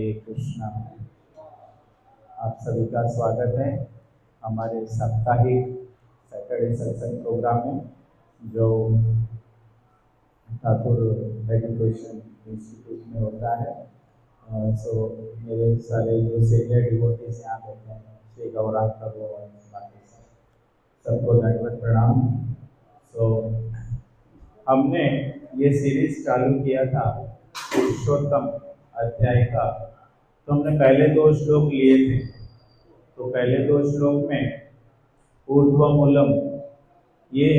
हरे कृष्णा। आप सभी का स्वागत है हमारे साप्ताहिक सैटरडे सत्संग प्रोग्राम में, जो ठाकुर मेडिटेशन इंस्टीट्यूट में होता है। सो मेरे सारे जो सीनियर डिवोटीज यहाँ बैठे हैं, श्री गौरांग प्रभु और बाकी सबको दंडवत प्रणाम। सो हमने ये सीरीज चालू किया था पुरुषोत्तम अध्याय का। तो हमने पहले 2 श्लोक लिए थे। तो पहले 2 श्लोक में ऊर्ध्वमूलम, ये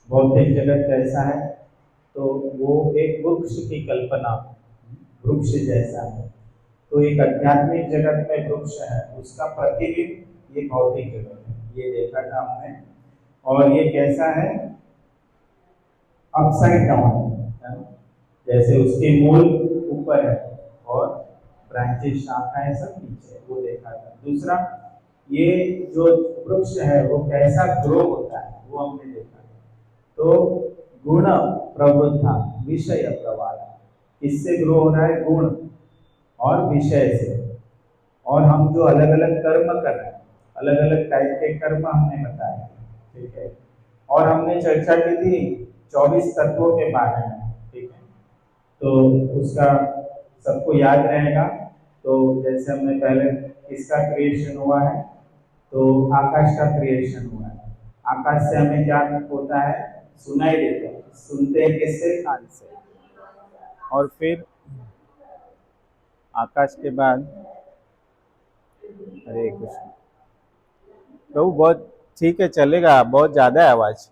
भौतिक जगत कैसा है, तो वो एक वृक्ष की कल्पना, वृक्ष जैसा है। तो एक आध्यात्मिक जगत में वृक्ष है, उसका प्रतिबिंब ये भौतिक जगत है, ये देखा था हमने। और ये कैसा है, अपसाइड डाउन है, जैसे उसके मूल ऊपर है और ब्रांचेस, शाखाएं सब नीचे, वो देखा था। दूसरा, ये जो वृक्ष है वो कैसा ग्रो होता है, वो हमने देखा था। तो गुण प्रवृद्धा विषय प्रवाह, किससे ग्रो हो रहा है, गुण और विषय से। और हम जो अलग अलग कर्म कर रहे हैं, अलग अलग टाइप के कर्म हमने बताए, ठीक है। और हमने चर्चा की थी 24 तत्वों के बारे में, ठीक है। तो उसका सबको याद रहेगा। तो जैसे हमने पहले किसका क्रिएशन हुआ है, तो आकाश का क्रिएशन हुआ है। आकाश से हमें क्या होता है, सुनाई देता है। सुनते हैं किससे, कान से। और फिर आकाश के बाद, हरे कृष्ण प्रभु, बहुत ठीक है, चलेगा, बहुत ज्यादा है आवाज।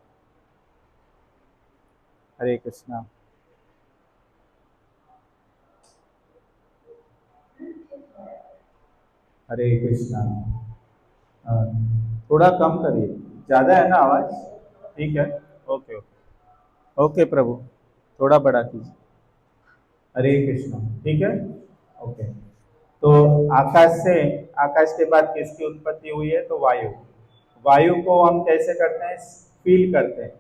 हरे कृष्णा। हरे कृष्णा। थोड़ा कम करिए, ज्यादा है ना आवाज। ठीक है, ओके ओके ओके प्रभु, थोड़ा बड़ा कीजिए। हरे कृष्णा, ठीक है, ओके। तो आकाश के बाद किसकी उत्पत्ति हुई है, तो वायु। वायु को हम कैसे करते हैं, फील करते हैं।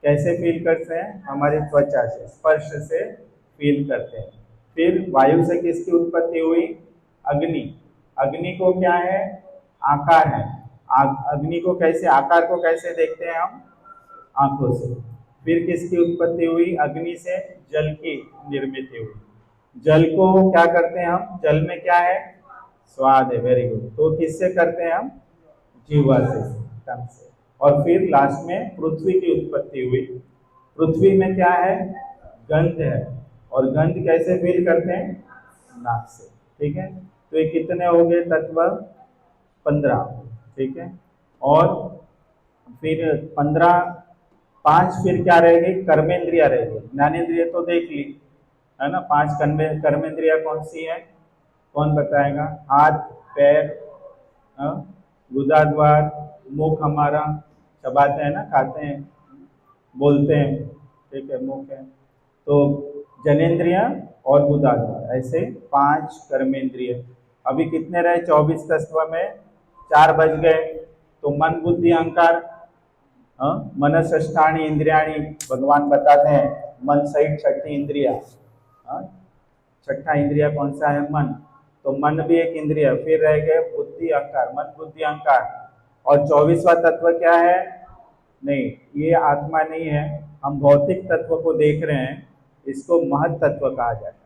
कैसे फील करते हैं, हमारी त्वचा से, स्पर्श से फील करते हैं। फिर वायु से किसकी उत्पत्ति हुई, अग्नि। अग्नि को क्या है, आकार है। अग्नि को कैसे, आकार को कैसे देखते हैं हम, आंखों से। फिर किसकी उत्पत्ति हुई, अग्नि से जल की निर्मित हुई। जल को क्या करते हैं हम, जल में क्या है, स्वाद है, वेरी गुड। तो किससे करते हैं हम, जीवा से, टंग से। और फिर लास्ट में पृथ्वी की उत्पत्ति हुई। पृथ्वी में क्या है, गंध है। और गंध कैसे फील करते हैं, नाक से, ठीक है। तो ये कितने हो गए तत्व, 15, ठीक है। और फिर 15, 5 फिर क्या रहेगी, कर्मेंद्रिया रहेगी। ज्ञानेन्द्रिय तो देख ली है ना। 5 कर्मेंद्रिया कौन सी है, कौन बताएगा, हाथ, पैर, गुदा द्वार, मुख हमारा, चबाते हैं ना, खाते हैं, बोलते हैं, ठीक है, मुख है। तो जनेन्द्रिया और गुदा द्वार, ऐसे 5 कर्मेंद्रिय। अभी कितने रहे 24 तत्व में, 4 बज गए। तो मन बुद्धि अहंकार, मनष्ठानी इंद्रियाणी, भगवान बताते हैं मन सहित 6ठी इंद्रिया। छठा इंद्रिया कौन सा है, मन। तो मन भी एक इंद्रिय। फिर रह गए बुद्धि अहंकार, मन बुद्धि अहंकार। और 24वां तत्व क्या है, नहीं, ये आत्मा नहीं है, हम भौतिक तत्व को देख रहे हैं। इसको महत तत्व कहा जाता है,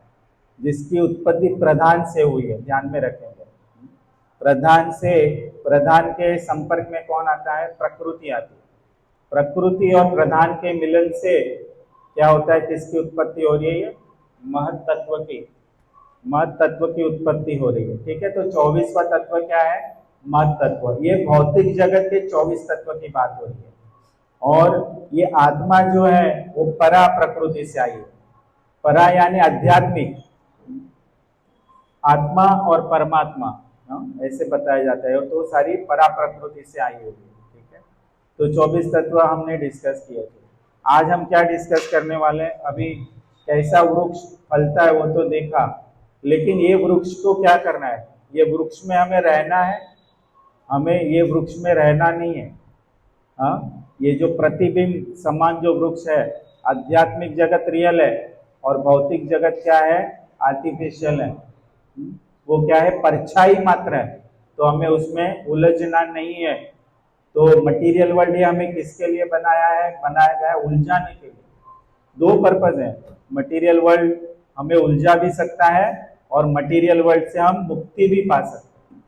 जिसकी उत्पत्ति प्रधान से हुई है, ध्यान में रखेंगे। प्रधान से, प्रधान के संपर्क में कौन आता है, प्रकृति आती है। प्रकृति और प्रधान के मिलन से क्या होता है, किसकी उत्पत्ति हो रही है, महत तत्व की, महत तत्व की उत्पत्ति हो रही है, ठीक है। तो 24वां तत्व क्या है, महत तत्व। ये भौतिक जगत के 24 तत्व की बात हो रही है। और ये आत्मा जो है वो परा प्रकृति से आई है। परा यानी आध्यात्मिक, आत्मा और परमात्मा, ऐसे बताया जाता है। तो सारी परा प्रकृति से आई हुई है, ठीक है। तो 24 तत्व हमने डिस्कस किए थे। आज हम क्या डिस्कस करने वाले हैं, अभी कैसा वृक्ष फलता है वो तो देखा, लेकिन ये वृक्ष को क्या करना है, ये वृक्ष में हमें रहना है, हमें ये वृक्ष में रहना नहीं है। ये जो प्रतिबिंब समान जो वृक्ष है, आध्यात्मिक जगत रियल है और भौतिक जगत क्या है, आर्टिफिशियल है। वो क्या है, परछाई मात्र है, तो हमें उसमें उलझना नहीं है। तो मटेरियल वर्ल्ड ये हमें किसके लिए बनाया है, बनाया गया है उलझाने के लिए। दो पर्पज है, मटेरियल वर्ल्ड हमें उलझा भी सकता है और मटेरियल वर्ल्ड से हम मुक्ति भी पा सकते हैं।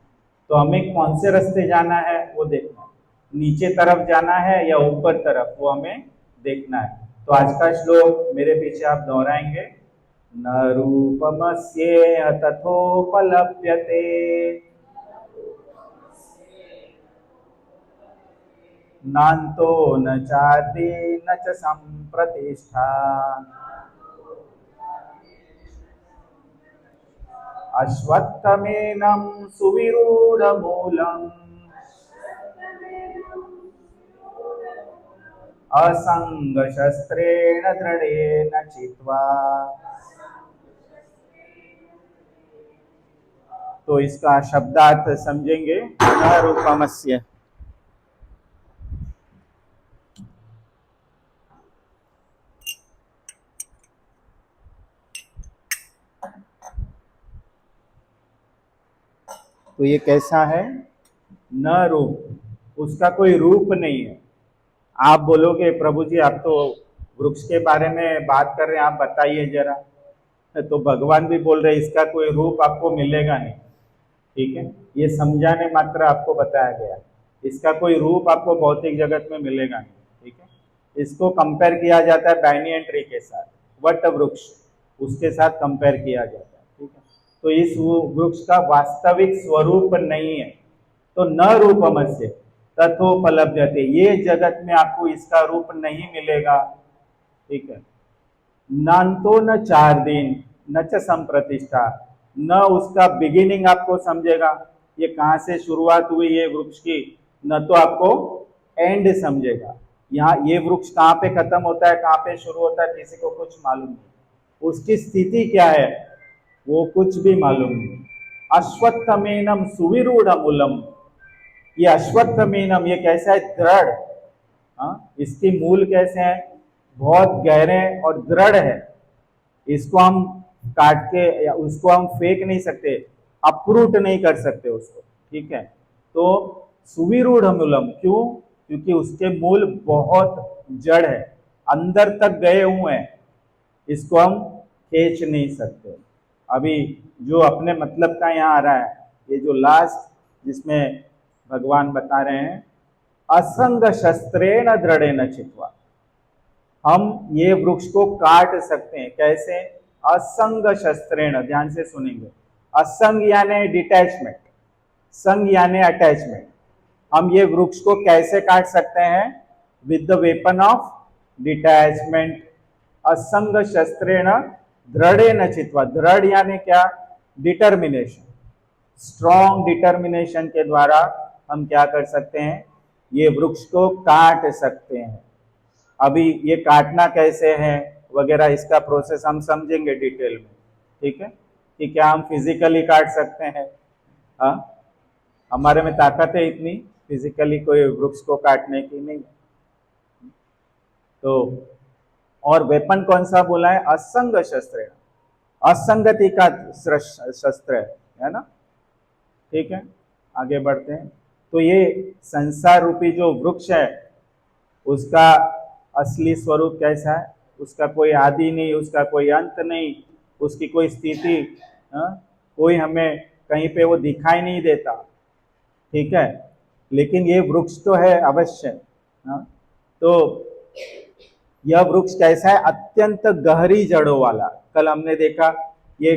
तो हमें कौन से रास्ते जाना है वो देखना है, नीचे तरफ जाना है या ऊपर तरफ, वो हमें देखना है। तो आज का श्लोक मेरे पीछे आप दोहराएंगे। न रूपमस्येह तथोपलभ्यते, नान्तो न चाति न च संप्रतिष्ठा, अश्वत्थमेनं सुविरूढमूलम् असंगशस्त्रेण दृढ़ेन चित्वा। तो इसका शब्दार्थ समझेंगे। न रूपमस्य, तो ये कैसा है, न रूप, उसका कोई रूप नहीं है। आप बोलोगे प्रभु जी आप तो वृक्ष के बारे में बात कर रहे हैं, आप बताइए जरा। तो भगवान भी बोल रहे इसका कोई रूप आपको मिलेगा नहीं, ठीक है, ये समझाने मात्र आपको बताया गया है। इसका कोई रूप आपको भौतिक जगत में मिलेगा नहीं, ठीक है। इसको कंपेयर किया जाता है बैनियन ट्री के साथ, वट वृक्ष, उसके साथ कंपेयर किया जाता है, ठीक है। तो इस वृक्ष का वास्तविक स्वरूप नहीं है। तो न रूपमस्य तथोपलभ्यते, ये जगत में आपको इसका रूप नहीं मिलेगा, ठीक है। नान्तो न 4 दिन न च संप्रतिष्ठा, न उसका बिगिनिंग आपको समझेगा, ये कहाँ से शुरुआत हुई ये वृक्ष की, न तो आपको एंड समझेगा। यहाँ ये वृक्ष कहाँ पे खत्म होता है, कहाँ पे शुरू होता है, किसी को कुछ मालूम नहीं। उसकी स्थिति क्या है वो कुछ भी मालूम नहीं। अश्वत्थमेनम सुविरूढ़मूलम, ये अश्वत्थमेनम ये कैसा है, दृढ़। हाँ, इसकी मूल कैसे हैं, बहुत गहरे और दृढ़ है। इसको हम काट के या उसको हम फेंक नहीं सकते, अपरूट नहीं कर सकते उसको, ठीक है। तो सुविरूढ़ मूलम, क्यों, क्योंकि उसके मूल बहुत जड़ है, अंदर तक गए हुए हैं, इसको हम खींच नहीं सकते। अभी जो अपने मतलब का यहाँ आ रहा है, ये जो लास्ट जिसमें भगवान बता रहे हैं, असंग शस्त्रेण दृढ़ेन चित्वा, हम ये वृक्ष को काट सकते हैं, कैसे, असंग शस्त्रेण, ध्यान से सुनेंगे। असंग यानी डिटैचमेंट, संग यानी अटैचमेंट। हम ये वृक्ष को कैसे काट सकते हैं, with the weapon of detachment. असंग शस्त्रेण दृढ़ेन चित्वा, दृढ़ यानी क्या, डिटर्मिनेशन, स्ट्रॉन्ग डिटर्मिनेशन के द्वारा हम क्या कर सकते हैं, ये वृक्ष को काट सकते हैं। अभी ये काटना कैसे है वगैरह इसका प्रोसेस हम समझेंगे डिटेल में, ठीक है, कि क्या हम फिजिकली काट सकते हैं। हाँ, हमारे में ताकत है इतनी फिजिकली कोई वृक्ष को काटने की नहीं। तो और वेपन कौन सा बोला है, असंग शस्त्र, असंगति का शस्त्र है ना, ठीक है। आगे बढ़ते हैं। तो ये संसार रूपी जो वृक्ष है उसका असली स्वरूप कैसा है, उसका कोई आदि नहीं, उसका कोई अंत नहीं, उसकी कोई स्थिति, कोई हमें कहीं पे वो दिखाई नहीं देता, ठीक है। लेकिन ये वृक्ष तो है अवश्य। तो यह वृक्ष कैसा है, अत्यंत गहरी जड़ों वाला। कल हमने देखा ये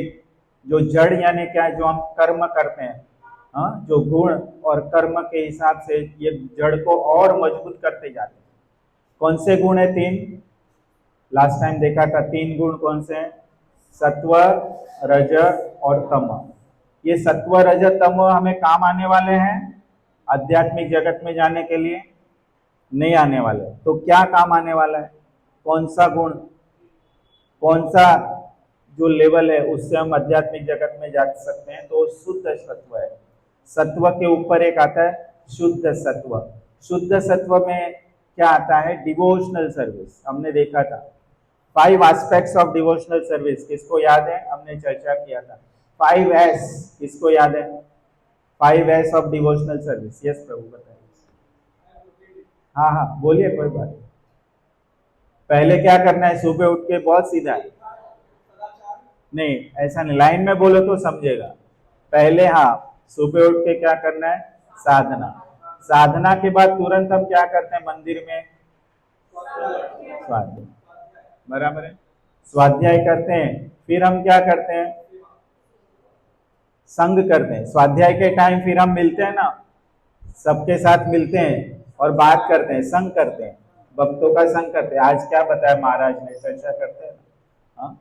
जो जड़ यानी क्या है, जो हम कर्म करते हैं, जो गुण और कर्म के हिसाब से ये जड़ को और मजबूत करते जाते हैं। कौन से गुण है, 3, लास्ट टाइम देखा था 3 गुण कौन से हैं, सत्व, रज और तम। ये सत्व रज तम हमें काम आने वाले हैं आध्यात्मिक जगत में जाने के लिए, नहीं आने वाले। तो क्या काम आने वाला है, कौन सा गुण, कौन सा जो लेवल है उससे हम आध्यात्मिक जगत में जा सकते हैं, तो शुद्ध सत्व है। सत्व के ऊपर एक आता है शुद्ध सत्व। शुद्ध सत्व में क्या आता है, डिवोशनल सर्विस। हमने देखा था 5 एस्पेक्ट्स ऑफ डिवोशनल सर्विस, किसको याद है, हमने चर्चा किया था। 5S किसको याद है? 5S of devotional service. Yes प्रभु बताइए। हाँ हाँ बोलिए, कोई बात नहीं। पहले क्या करना है? सुबह उठ के बहुत सीधा है। नहीं ऐसा नहीं, लाइन में बोलो तो समझेगा। पहले हाँ, सुबह उठ के क्या करना है? साधना। साधना के बाद तुरंत हम क्या करते हैं मंदिर में? स्वाध्याय। बराबर है, स्वाध्याय करते हैं। फिर हम क्या करते हैं? संग करते हैं। स्वाध्याय के टाइम फिर हम मिलते हैं ना, सबके साथ मिलते हैं और बात करते हैं, संग करते हैं, भक्तों का संग करते हैं। आज क्या बताया महाराज ने, चर्चा करते हैं ना। हाँ?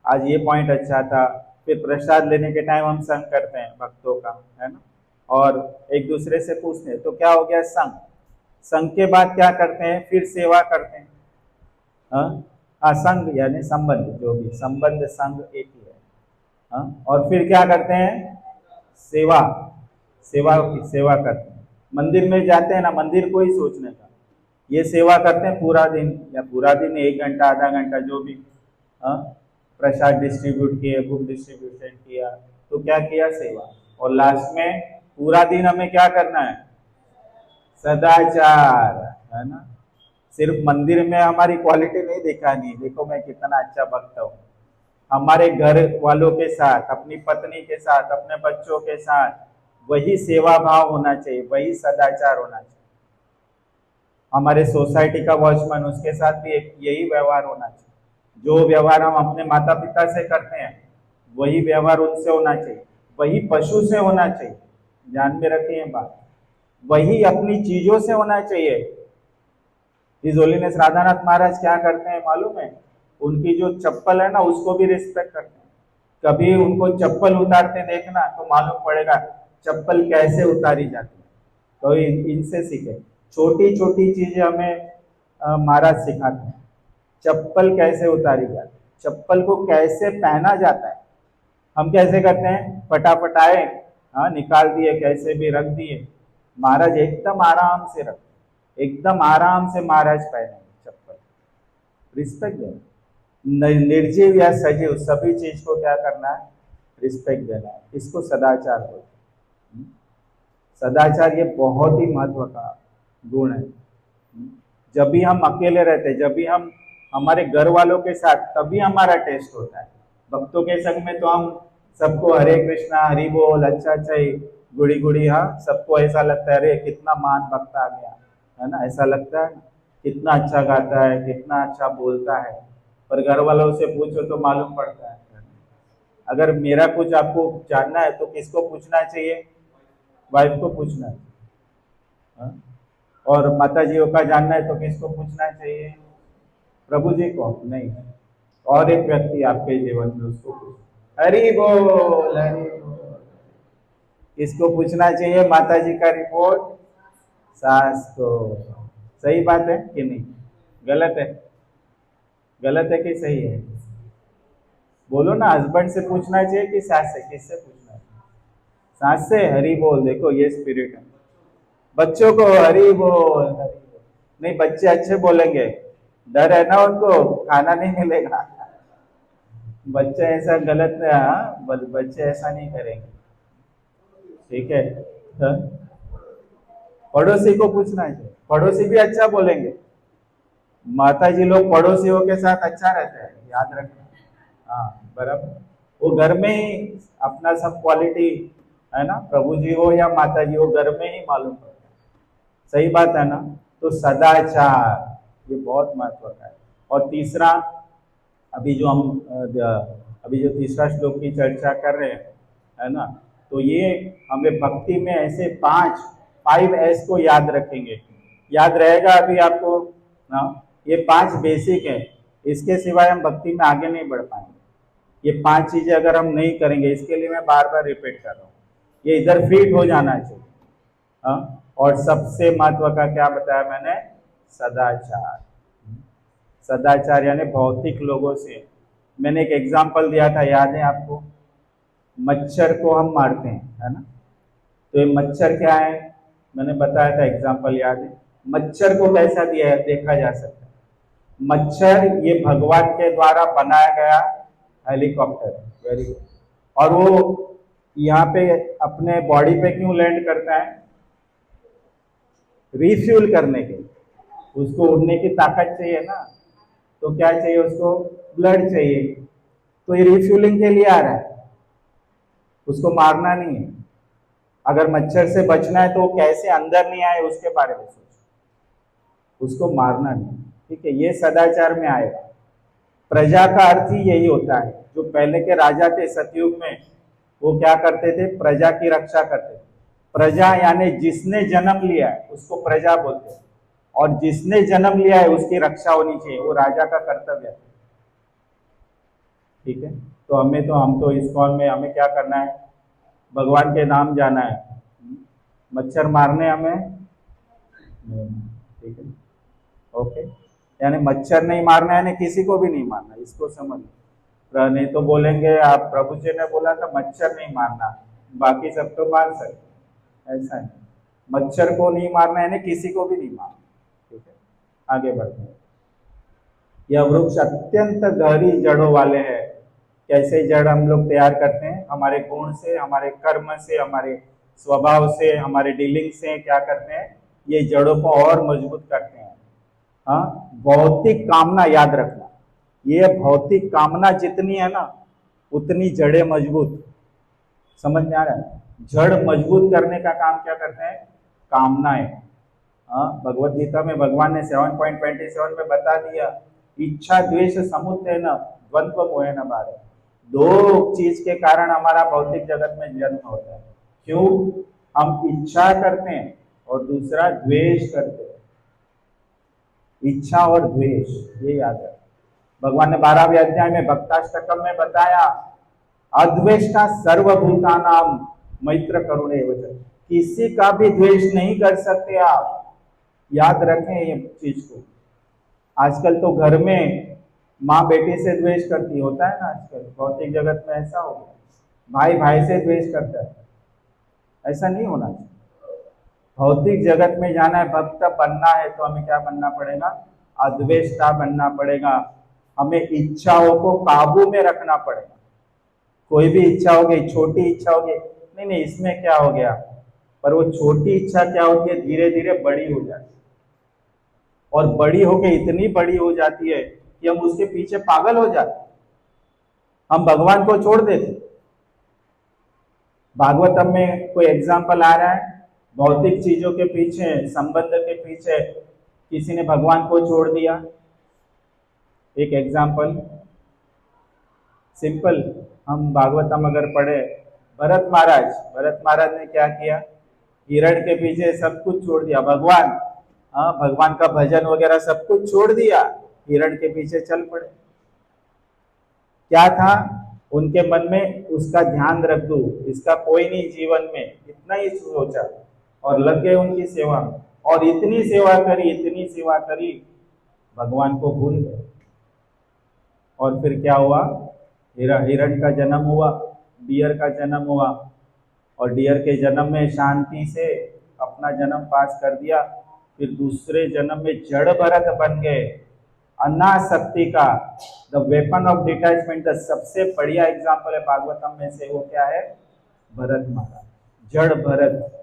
आज ये पॉइंट अच्छा था। फिर प्रसाद लेने के टाइम हम संग करते हैं भक्तों का, है ना, और एक दूसरे से पूछते हैं। तो क्या हो गया? संग। संग के बाद क्या करते हैं? फिर सेवा करते हैं। हाँ हाँ, संग यानी संबंध, जो भी संबंध संग एक ही है। हाँ, और फिर क्या करते हैं? सेवा। सेवा की सेवा करते हैं। मंदिर में जाते हैं ना, मंदिर को ही सोचने का, ये सेवा करते हैं पूरा दिन, या पूरा दिन 1 घंटा आधा घंटा जो भी। हाँ, प्रसाद डिस्ट्रीब्यूट किए, बुक डिस्ट्रीब्यूशन किया, तो क्या किया? सेवा। और लास्ट में पूरा दिन हमें क्या करना है? सदाचार, है ना। सिर्फ मंदिर में हमारी क्वालिटी नहीं दिखानी, देखो मैं कितना अच्छा भक्त हूँ। हमारे घर वालों के साथ, अपनी पत्नी के साथ, अपने बच्चों के साथ वही सेवा भाव होना चाहिए, वही सदाचार होना चाहिए। हमारे सोसाइटी का वॉचमैन, उसके साथ भी एक यही व्यवहार होना चाहिए। जो व्यवहार हम अपने माता पिता से करते हैं वही व्यवहार उनसे होना चाहिए, वही पशु से होना चाहिए। ध्यान में रखिए बात, वही अपनी चीजों से होना चाहिए। हिज होलीनेस राधानाथ महाराज क्या करते हैं मालूम है? उनकी जो चप्पल है ना, उसको भी रिस्पेक्ट करते हैं। कभी उनको चप्पल उतारते देखना तो मालूम पड़ेगा चप्पल कैसे उतारी जाती है। तो इनसे सीखे, छोटी छोटी चीजें हमें महाराज सिखाते हैं। चप्पल कैसे उतारी जाती है, चप्पल को कैसे पहना जाता है। हम कैसे करते हैं? फटाफट आए, हाँ निकाल दिए, कैसे भी रख दिए। महाराज एकदम आराम से रख, एकदम आराम से महाराज पहनेंगे चप्पल। रिस्पेक्ट देना, निर्जीव या सजीव सभी चीज को क्या करना है? रिस्पेक्ट देना है। इसको सदाचार बोलते हैं। सदाचार ये बहुत ही महत्व का गुण है। जब भी हम अकेले रहते हैं, जब भी हम हमारे घर वालों के साथ, तभी हमारा टेस्ट होता है। भक्तों के संग में तो हम सबको हरे कृष्णा हरि बोल, अच्छा अच्छा ही गुड़ी गुड़ी, हाँ सबको ऐसा लगता है अरे कितना महान भक्त आ गया, है ना, ऐसा लगता है। कितना अच्छा गाता है, कितना अच्छा बोलता है, पर घर वालों से पूछो तो मालूम पड़ता है। अगर मेरा कुछ आपको जानना है तो किसको पूछना चाहिए? वाइफ को पूछना है। हाँ? और माता जियों का जानना है तो किसको पूछना चाहिए? प्रभु जी को नहीं, और एक व्यक्ति आपके जीवन में, उसको पूछो। हरि बोल हरि बोल। किसको पूछना चाहिए माता जी का रिपोर्ट? सास को। सही बात है कि नहीं? गलत है? गलत है कि सही है? बोलो ना, हस्बैंड से पूछना चाहिए कि सास से? किससे पूछना है? सास से। हरि बोल, देखो ये स्पिरिट है। बच्चों को हरि बोल हरि बोल। नहीं, बच्चे अच्छे बोलेंगे, डर है ना उनको, खाना नहीं मिलेगा। बच्चे ऐसा गलत, हाँ बच्चे ऐसा नहीं करेंगे, ठीक है। हाँ? पड़ोसी को पूछना चाहिए, पड़ोसी भी अच्छा बोलेंगे। माता जी लोग पड़ोसियों के साथ अच्छा रहते हैं, याद रखना। हाँ बराबर, वो घर में ही अपना सब क्वालिटी, है ना, प्रभु जी हो या माता जी हो, घर में ही मालूम पड़ता है। सही बात है ना। तो सदाचार ये बहुत महत्व का है। और तीसरा, अभी जो हम अभी जो तीसरा श्लोक की चर्चा कर रहे हैं, है ना, तो ये हमें भक्ति में ऐसे 5 S को याद रखेंगे। याद रहेगा अभी आपको ना, ये 5 बेसिक है। इसके सिवाय हम भक्ति में आगे नहीं बढ़ पाएंगे। ये 5 चीजें अगर हम नहीं करेंगे, इसके लिए मैं बार बार रिपीट कर रहा हूँ, ये इधर फिट हो जाना चाहिए। हाँ? और सबसे महत्व का क्या बताया मैंने? सदाचार। सदाचार यानी भौतिक लोगों से, मैंने एक एग्जाम्पल दिया था, याद है आपको? मच्छर को हम मारते हैं, है ना, तो ये मच्छर क्या है? मैंने बताया था, एग्जाम्पल याद है? मच्छर को कैसा दिया है देखा जा सकता है। मच्छर ये भगवान के द्वारा बनाया गया हेलीकॉप्टर, वेरी गुड। और वो यहाँ पे अपने बॉडी पे क्यों लैंड करता है? रिफ्यूल करने के लिए। उसको उड़ने की ताकत चाहिए ना, तो क्या चाहिए उसको? ब्लड चाहिए। तो ये रिफ्यूलिंग के लिए आ रहा है, उसको मारना नहीं है। अगर मच्छर से बचना है तो वो कैसे अंदर नहीं आए उसके बारे में सोचो, उसको मारना नहीं। ठीक है, ये सदाचार में आएगा। प्रजा का अर्थ ही यही होता है। जो पहले के राजा थे सतयुग में, वो क्या करते थे? प्रजा की रक्षा करते थे। प्रजा यानी जिसने जन्म लिया है उसको प्रजा बोलते हैं, और जिसने जन्म लिया है उसकी रक्षा होनी चाहिए, वो राजा का कर्तव्य है। ठीक है, तो हम तो इस्कॉन में हमें क्या करना है? भगवान के नाम जाना है, मच्छर मारने हमें नहीं। ठीक है, ओके। यानी मच्छर नहीं मारना है, यानी किसी को भी नहीं मारना, इसको समझ। नहीं तो बोलेंगे आप प्रभु जी ने बोला था मच्छर नहीं मारना, बाकी सब तो मार सकते। ऐसा नहीं, मच्छर को नहीं मारना है, किसी को भी नहीं मारना। ठीक है, आगे बढ़ते हैं। यह वृक्ष अत्यंत गहरी जड़ों वाले हैं। कैसे जड़ हम लोग तैयार करते हैं? हमारे गुण से, हमारे कर्म से, हमारे स्वभाव से, हमारे डीलिंग से क्या करते हैं? ये जड़ों को और मजबूत करते हैं। हाँ, भौतिक कामना याद रखना, ये भौतिक कामना जितनी है ना उतनी जड़ें मजबूत। समझ में आ रहा है? जड़ मजबूत करने का काम क्या करते हैं? कामनाएं। हाँ, भगवत गीता में भगवान ने 7.27 में बता दिया, इच्छा द्वेष समुत्थेन न द्वंद्व मोहेन बाधे। दो चीज के कारण हमारा भौतिक जगत में जन्म होता है। क्यों? हम इच्छा करते हैं और दूसरा द्वेष करते हैं। इच्छा और द्वेष, ये याद है। भगवान ने 12वें अध्याय में भक्ताष्टकम में बताया, अद्वेष्टा सर्वभूतानाम मैत्र करुणे वचन। किसी का भी द्वेष नहीं कर सकते आप, याद रखें ये चीज को। आजकल तो घर में माँ बेटी से द्वेष करती, होता है ना आजकल भौतिक जगत में, ऐसा हो गया। भाई भाई से द्वेष करता है, ऐसा नहीं होना चाहिए। भौतिक जगत में जाना है, भक्त बनना है, तो हमें क्या बनना पड़ेगा? अद्वेष्टा बनना पड़ेगा। हमें इच्छाओं को काबू में रखना पड़ेगा। कोई भी इच्छा हो गई, छोटी इच्छा हो गई, नहीं नहीं इसमें क्या हो गया, पर वो छोटी इच्छा क्या होती है? धीरे धीरे बड़ी हो जाती है, और बड़ी होके इतनी बड़ी हो जाती है कि हम उसके पीछे पागल हो जाते, हम भगवान को छोड़ देते। भागवतम में कोई एग्जाम्पल आ रहा है? भौतिक चीजों के पीछे, संबंध के पीछे किसी ने भगवान को छोड़ दिया? एक एग्जाम्पल सिंपल, हम भागवतम अगर पढ़े, भरत महाराज ने क्या किया? हिरण के पीछे सब कुछ छोड़ दिया। भगवान, हाँ, भगवान का भजन वगैरह सब कुछ छोड़ दिया, हिरण के पीछे चल पड़े। क्या था उनके मन में? उसका ध्यान रख दूं, इसका कोई नहीं जीवन में, इतना ही सोचा, और लग गए उनकी सेवा में। और इतनी सेवा करी, इतनी सेवा करी, भगवान को भूल गए। और फिर क्या हुआ? हिरण का जन्म हुआ, डियर का जन्म हुआ, और डियर के जन्म में शांति से अपना जन्म पास कर दिया। फिर दूसरे जन्म में जड़ भरत बन गए। अनासक्ति का the weapon of detachment, the सबसे बढ़िया एग्जाम्पल है भागवतम में से, वो क्या है? भरत महाराज, जड़ भरत।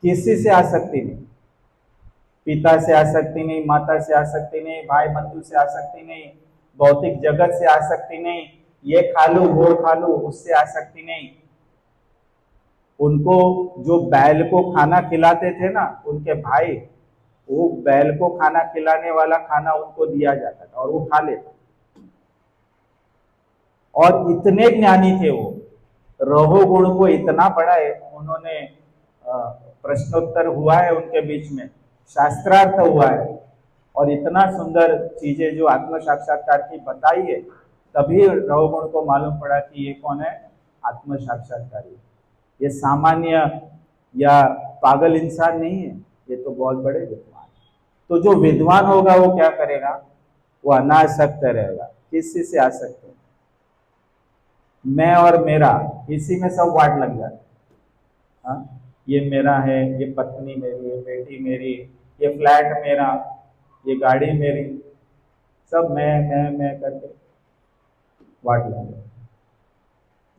किसी से आसक्ति नहीं, पिता से आसक्ति नहीं, माता से आसक्ति नहीं, भाई बंधु से आसक्ति नहीं, भौतिक जगत से आसक्ति नहीं, ये खा लूं वो खा लूं उससे आसक्ति नहीं। उनको जो बैल को खाना खिलाते थे ना उनके भाई, वो बैल को खाना खिलाने वाला खाना उनको दिया जाता था और वो खा लेते। और इतने ज्ञानी थे वो, रहो गुण को इतना बड़ा है उन्होंने, प्रश्नोत्तर हुआ है उनके बीच में, शास्त्रार्थ हुआ है, और इतना सुंदर चीजें जो आत्म साक्षात्कार की बताई है, तभी रहोगुण को मालूम पड़ा कि ये कौन है? आत्म साक्षात्कारी। ये सामान्य या पागल इंसान नहीं है, ये तो बहुत बड़े विद्वान। तो जो विद्वान होगा वो क्या करेगा? वो अनासक्त रहेगा। किसी से आसक्त है? मैं और मेरा, इसी में सब वाट लग जाता है। हाँ, ये मेरा है, ये पत्नी मेरी, ये बेटी मेरी, ये फ्लैट मेरा, ये गाड़ी मेरी, सब मैं करके वाट लग जाए।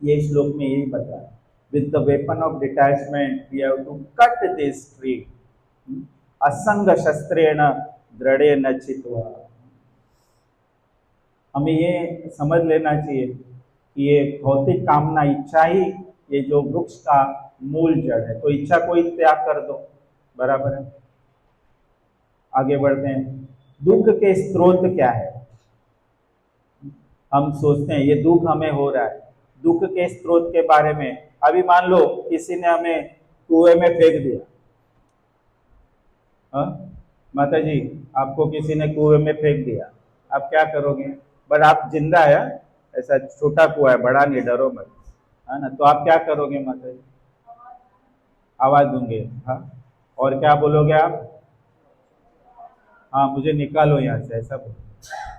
ये श्लोक में यही बताया, with the weapon of detachment we have to cut this tree, असंग शस्त्रेण दृढ़े न चित्वा। हमें ये समझ लेना चाहिए कि ये भौतिक कामना, इच्छा ही ये जो वृक्ष का मूल जड़ है। तो इच्छा को ही त्याग कर दो, बराबर है। आगे बढ़ते हैं। दुख के स्रोत क्या है? हम सोचते हैं ये दुख हमें हो रहा है, दुख के स्रोत के बारे में। अभी मान लो किसी ने हमें कुएं में फेंक दिया, हाँ माता जी, आपको किसी ने कुएं में फेंक दिया, आप क्या करोगे? बट आप जिंदा है, ऐसा छोटा कुआं है, बड़ा नहीं, डरो मत, है ना। तो आप क्या करोगे माता जी? आवाज दूंगे, हाँ। और क्या बोलोगे आप? हाँ मुझे निकालो यहाँ से, ऐसा बोलो।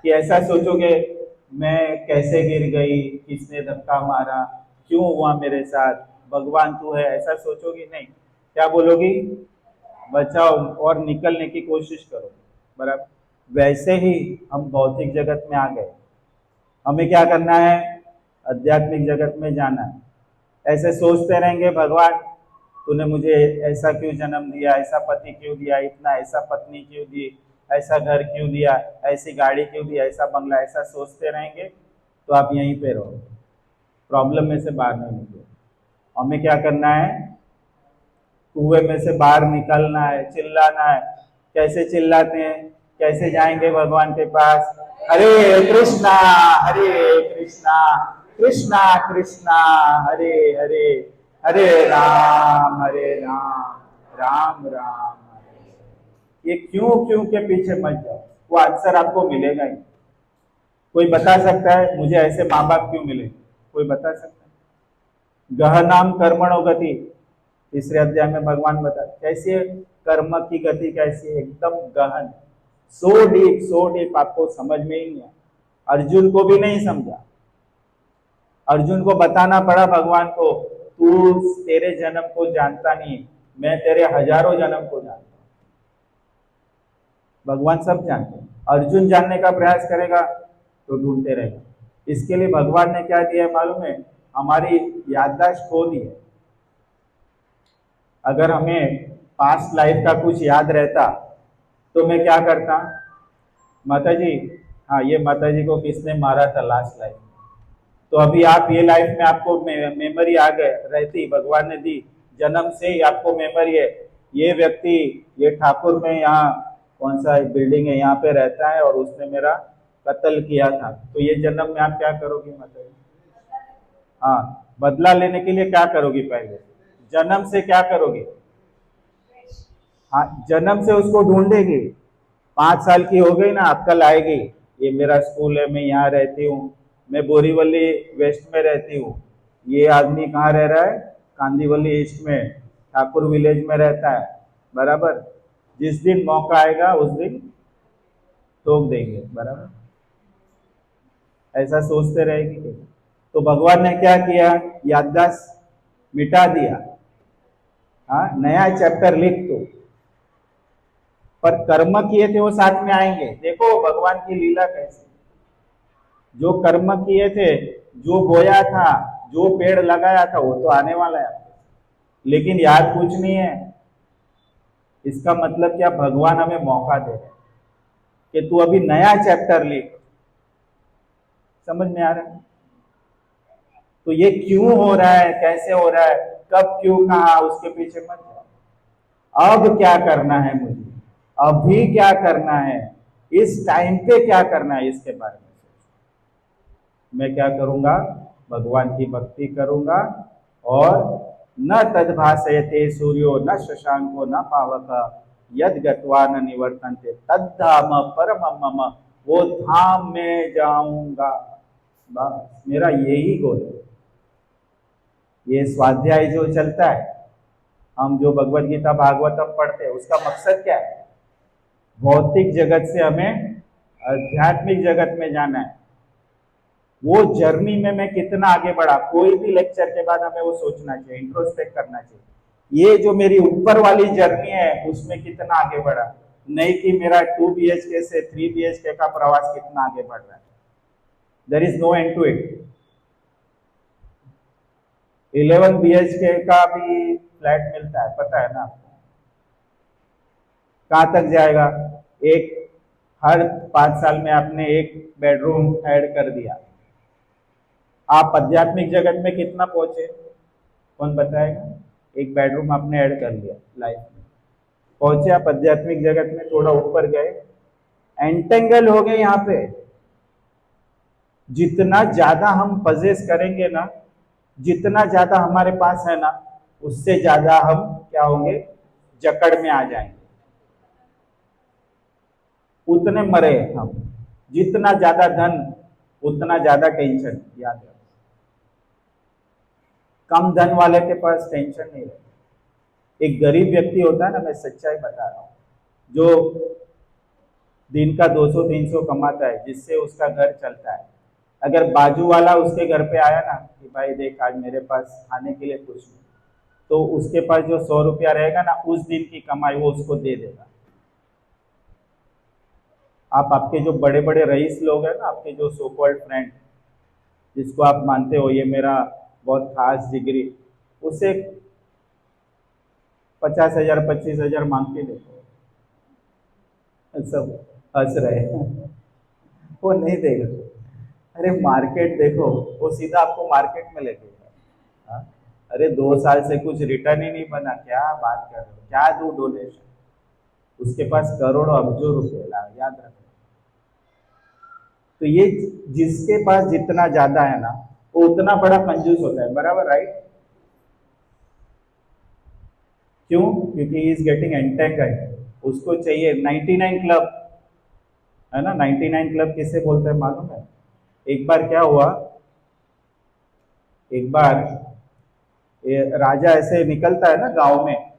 कि ऐसा सोचोगे मैं कैसे गिर गई, किसने धक्का मारा, क्यों हुआ मेरे साथ, भगवान तू है, ऐसा सोचोगी नहीं। क्या बोलोगी? बचाओ और निकलने की कोशिश करो, बराबर। वैसे ही हम भौतिक जगत में आ गए, हमें क्या करना है? आध्यात्मिक जगत में जाना है। ऐसे सोचते रहेंगे भगवान तूने मुझे ऐसा क्यों जन्म दिया, ऐसा पति क्यों दिया, इतना ऐसा पत्नी क्यों दी, ऐसा घर क्यों दिया, ऐसी गाड़ी क्यों दी, ऐसा बंगला, ऐसा सोचते रहेंगे तो आप यहीं पे रहो, प्रॉब्लम में से बाहर नहीं निकलो। हमें क्या करना है? कुएं में से बाहर निकलना है, चिल्लाना है। कैसे चिल्लाते हैं? कैसे जाएंगे भगवान के पास? हरे कृष्णा, हरे कृष्णा, कृष्णा कृष्णा, हरे हरे, हरे राम, राम राम हरे। ये क्यों क्यों के पीछे मत जाओ, वो आंसर आपको मिलेगा ही। कोई बता सकता है मुझे ऐसे माँ बाप क्यों मिले? कोई बता सकता है? गहनाम कर्मणो गति, तीसरे अध्याय में भगवान बता कैसे कर्म की गति कैसी है, एकदम गहन, सो डीप आपको समझ में ही नहीं आया। अर्जुन को भी नहीं समझा, अर्जुन को बताना पड़ा भगवान को, तू तेरे जन्म को जानता नहीं, मैं तेरे हजारों जन्म को जानता हूं। भगवान सब जानते हैं, अर्जुन जानने का प्रयास करेगा तो ढूंढते रहेगा। इसके लिए भगवान ने क्या दिया है मालूम है? हमारी याददाश्त खो दी है। अगर हमें पास्ट लाइफ का कुछ याद रहता तो मैं क्या करता? माता जी, हाँ ये माता जी को किसने मारा था लास्ट लाइफ में, तो अभी आप ये लाइफ में आपको मेमोरी आ गए रहती, भगवान ने दी, जन्म से ही आपको मेमोरी है, ये व्यक्ति, ये ठाकुर में यहाँ कौन सा बिल्डिंग है यहाँ पे रहता है और उसने मेरा कत्ल किया था, तो ये जन्म में आप क्या करोगी माता जी? हाँ, बदला लेने के लिए क्या करोगी? पहले जन्म से क्या करोगी? हाँ, जन्म से उसको ढूंढेगी। 5 साल की हो गई ना, अक्ल आएगी, ये मेरा स्कूल है, मैं यहाँ रहती हूँ, मैं बोरीवली वेस्ट में रहती हूँ, ये आदमी कहाँ रह रहा है? कांदीवली ईस्ट में, ठाकुर विलेज में रहता है, बराबर। जिस दिन मौका आएगा उस दिन ठोक देंगे, बराबर। ऐसा सोचते रहेगी। तो भगवान ने क्या किया? याददाश्त मिटा दिया, हाँ नया चैप्टर लिख दो। पर कर्म किए थे वो साथ में आएंगे। देखो भगवान की लीला कैसी, जो कर्म किए थे, जो बोया था, जो पेड़ लगाया था, वो तो आने वाला है, लेकिन याद कुछ नहीं है। इसका मतलब क्या? भगवान हमें मौका दे रहे हैं कि तू अभी नया चैप्टर लिख। समझ में आ रहा है? तो ये क्यों हो रहा है, कैसे हो रहा है, कब, क्यों, कहा, उसके पीछे मत जाओ। अब क्या करना है मुझे, अभी क्या करना है, इस टाइम पे क्या करना है, इसके बारे में सोचो। मैं क्या करूंगा? भगवान की भक्ति करूंगा, और न तद्भासयते सूर्यो न शशांको न पावक यद गत्वा न निवर्तन्ते तद्धाम परमम मम, वो धाम में जाऊंगा। बस मेरा यही गोल है। ये स्वाध्याय जो चलता है, हम जो भगवत गीता भागवतम पढ़ते हैं, उसका मकसद क्या है? भौतिक जगत से हमें आध्यात्मिक जगत में जाना है। वो जर्नी में मैं कितना आगे बढ़ा, कोई भी लेक्चर के बाद हमें वो सोचना चाहिए, इंट्रोस्पेक्ट करना चाहिए। ये जो मेरी ऊपर वाली जर्नी है उसमें कितना आगे बढ़ा, नहीं कि मेरा 2 BHK से 3 BHK का प्रवास कितना आगे बढ़ रहा है। There is no end to it. 11 BHK का भी फ्लैट मिलता है, पता है ना आपको? कहाँ तक जाएगा? एक, हर 5 साल में आपने एक बेडरूम ऐड कर दिया, आप आध्यात्मिक जगत में कितना पहुंचे? कौन बताएगा? एक बेडरूम आपने ऐड कर लिया लाइफ में, पहुंचे आप आध्यात्मिक जगत में, थोड़ा ऊपर गए, एंटेंगल हो गए यहाँ पे। जितना ज्यादा हम पजेस करेंगे ना, जितना ज्यादा हमारे पास है ना, उससे ज्यादा हम क्या होंगे? जकड़ में आ जाएंगे, उतने मरे हम। जितना ज्यादा धन, उतना ज्यादा टेंशन, याद रखो। कम धन वाले के पास टेंशन नहीं रहती। एक गरीब व्यक्ति होता है ना, मैं सच्चाई बता रहा हूँ, जो दिन का 200-300 कमाता है, जिससे उसका घर चलता है, अगर बाजू वाला उसके घर पे आया ना कि भाई देख आज मेरे पास खाने के लिए कुछ नहीं, तो उसके पास जो 100 रुपया रहेगा ना, उस दिन की कमाई वो उसको दे देगा। आप आपके जो बड़े बड़े रईस लोग हैं ना, आपके जो सो कॉल्ड फ्रेंड, जिसको आप मानते हो ये मेरा बहुत खास जिगरी, उसे 50,000 25,000 मांग के देखो, सब हंस रहे हैं। वो नहीं देगा। अरे मार्केट देखो, वो सीधा आपको मार्केट में ले जाएगा। हाँ? अरे 2 साल से कुछ रिटर्न ही नहीं बना, क्या बात कर रहे हो, क्या दो डोनेशन? उसके पास करोड़ों अब्जों रुपए ला, याद रखो। तो ये, जिसके पास जितना ज्यादा है ना, वो उतना बड़ा कंजूस होता है, बराबर, राइट? क्यों? क्योंकि इज गेटिंग एंटेंगल्ड, उसको चाहिए 99 क्लब, है ना? 99 क्लब किसे बोलते हैं मालूम है? एक बार क्या हुआ, एक बार ये राजा ऐसे निकलता है ना गांव में,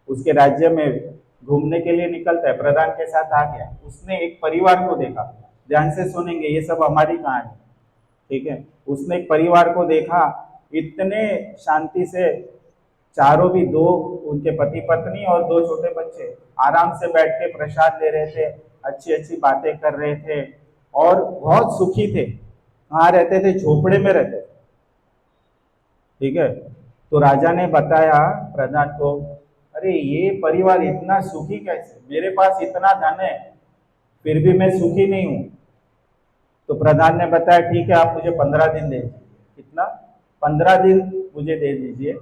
उसके राज्य में घूमने के लिए निकलता है, प्रधान के साथ आ गया, उसने एक परिवार को देखा। ध्यान से सुनेंगे, ये सब हमारी कहानी, ठीक है? उसने एक परिवार को देखा, इतने शांति से, चारों भी, दो उनके पति पत्नी और दो छोटे बच्चे, आराम से बैठ के प्रसाद ले रहे थे, अच्छी अच्छी बातें कर रहे थे, और बहुत सुखी थे। कहाँ रहते थे? झोपड़े में रहते थे, ठीक है? तो राजा ने बताया प्रधान को, अरे ये परिवार इतना सुखी कैसे, मेरे पास इतना धन है फिर भी मैं सुखी नहीं हूं। तो प्रधान ने बताया ठीक है, आप मुझे 15 दिन दे दीजिए। कितना? 15 दिन मुझे दे दीजिए,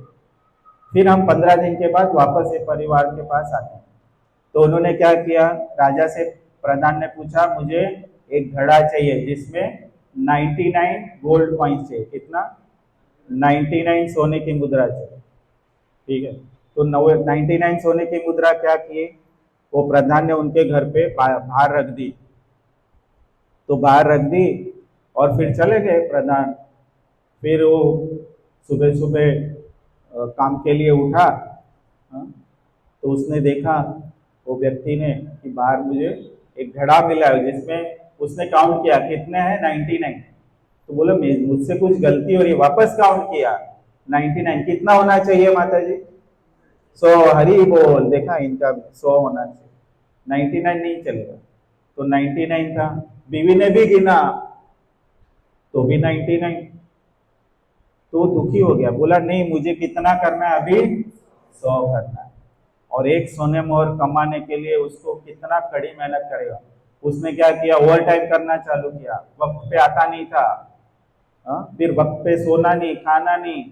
फिर हम 15 दिन के बाद वापस ये परिवार के पास आते हैं। तो उन्होंने क्या किया, राजा से प्रधान ने पूछा, मुझे एक घड़ा चाहिए जिसमें 99 गोल्ड कॉइन्स चाहिए। कितना? 99 सोने की मुद्रा चाहिए, ठीक है? तो 99 सोने की मुद्रा क्या किए, वो प्रधान ने उनके घर पे बाहर रख दी। तो बाहर रख दी और फिर चले गए प्रधान। फिर वो सुबह सुबह काम के लिए उठा, हाँ, तो उसने देखा, वो व्यक्ति ने, कि बाहर मुझे एक घड़ा मिला है जिसमें, उसने काउंट किया कितने हैं, 99। तो बोला मुझसे कुछ गलती हो रही है, वापस काउंट किया 99, कितना होना चाहिए माता जी? 100, हरी बोल, देखा इनका 100 होना चाहिए, 99 नहीं चलेगा। तो 99 था, बीवी ने भी गिना तो भी 99। तो वो दुखी हो गया, बोला नहीं मुझे कितना करना है अभी? 100 करना है। और एक सोने मोहर कमाने के लिए उसको कितना कड़ी मेहनत करेगा। उसने क्या किया, ओवर टाइम करना चालू किया, वक्त पे आता नहीं था, फिर वक्त पे सोना नहीं, खाना नहीं,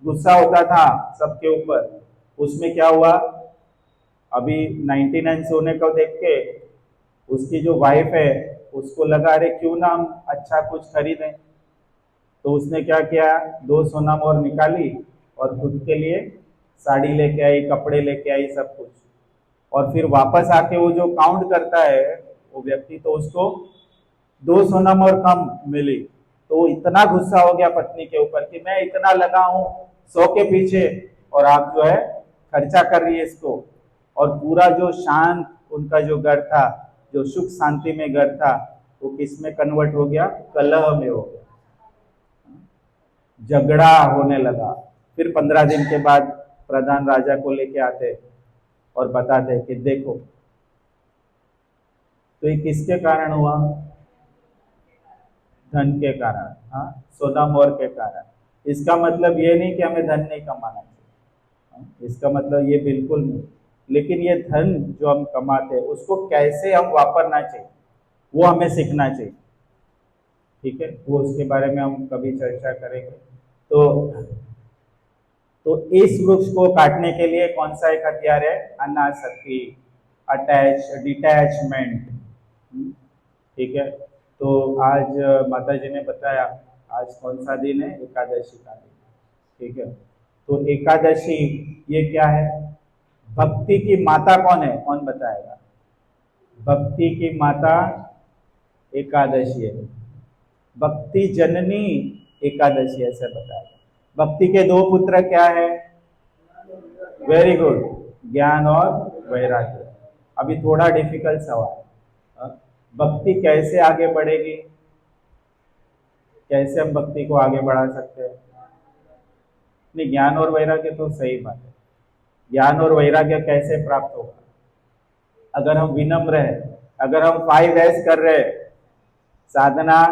गुस्सा होता था सबके ऊपर। उसमें क्या हुआ, अभी 99 सोने को देख के उसकी जो वाइफ है, उसको लगा अरे क्यों ना हम अच्छा कुछ खरीदें। तो उसने क्या किया, 2 सोना मोहर निकाली और खुद के लिए साड़ी लेके आई, कपड़े लेके आई, सब कुछ। और फिर वापस आके वो जो काउंट करता है वो व्यक्ति, तो उसको 2 सोना मोहर कम मिली। तो वो इतना गुस्सा हो गया पत्नी के ऊपर कि मैं इतना लगा हूं 100 के पीछे, और आप जो है खर्चा कर रही है इसको। और पूरा जो शांत उनका जो घर था, जो सुख शांति में घर था, वो किस में कन्वर्ट हो गया, कलह में हो गया, झगड़ा होने लगा। फिर 15 दिन के बाद प्रधान राजा को लेके आते और बताते कि देखो, तो ये किसके कारण हुआ? धन के कारण, हाँ, सोना मोहर के कारण। इसका मतलब ये नहीं कि हमें धन नहीं कमाना चाहिए, इसका मतलब ये बिल्कुल नहीं। लेकिन ये धन जो हम कमाते हैं उसको कैसे हम वापरना चाहिए वो हमें सीखना चाहिए। ठीक है, वो उसके बारे में हम कभी चर्चा करेंगे। तो इस वृक्ष को काटने के लिए कौन सा एक हथियार है? अनासक्ति, अटैच, डिटैचमेंट। ठीक है, तो आज माता जी ने बताया आज कौन सा दिन है? एकादशी का दिन। ठीक है, तो एकादशी ये क्या है? भक्ति की माता कौन है? कौन बताएगा? भक्ति की माता एकादशी है, भक्ति जननी एकादशी, ऐसे बताएगा। भक्ति के दो पुत्र क्या है? वेरी गुड, ज्ञान और वैराग्य। अभी थोड़ा डिफिकल्ट सवाल, भक्ति कैसे आगे बढ़ेगी? कैसे हम भक्ति को आगे बढ़ा सकते हैं? नहीं, ज्ञान और वैराग्य तो सही बात है। ज्ञान और वैराग्य कैसे प्राप्त होगा? अगर हम विनम्र है, अगर हम 5S कर रहे, साधना,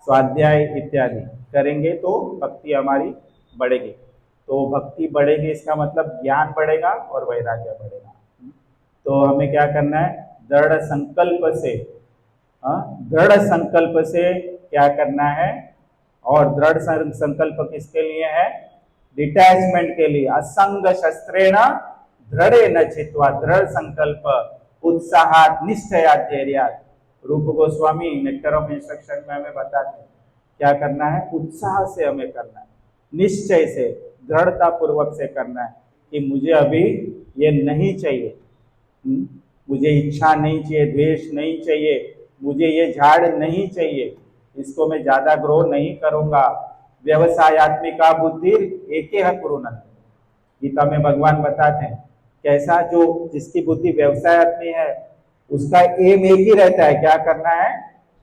स्वाध्याय इत्यादि करेंगे तो भक्ति हमारी बढ़ेगी। तो भक्ति बढ़ेगी इसका मतलब ज्ञान बढ़ेगा और वैराग्य बढ़ेगा। तो हमें क्या करना है? दृढ़ संकल्प से, दृढ़ संकल्प से क्या करना है? और दृढ़ संकल्प किसके लिए है? डिटैचमेंट के लिए। असंग शस्त्रेण दृढ़ेन चित्वा, दृढ़ संकल्प, उत्साहात, निश्चयात, धैर्यात। रूप गोस्वामी नेक्टर ऑफ इंस्ट्रक्शन में हमें बताते हैं क्या करना है? उत्साह से हमें करना है, निश्चय से, दृढ़ता पूर्वक से करना है कि मुझे अभी ये नहीं चाहिए, मुझे इच्छा नहीं चाहिए, द्वेष नहीं चाहिए, मुझे ये झाड़ नहीं चाहिए, इसको मैं ज्यादा ग्रो नहीं करूंगा। व्यवसायत्मिका बुद्धि एके कुरुनंद, गीता में भगवान बताते हैं कैसा, जो जिसकी बुद्धि व्यवसायत्मिक है उसका एम एक ही रहता है, क्या करना है?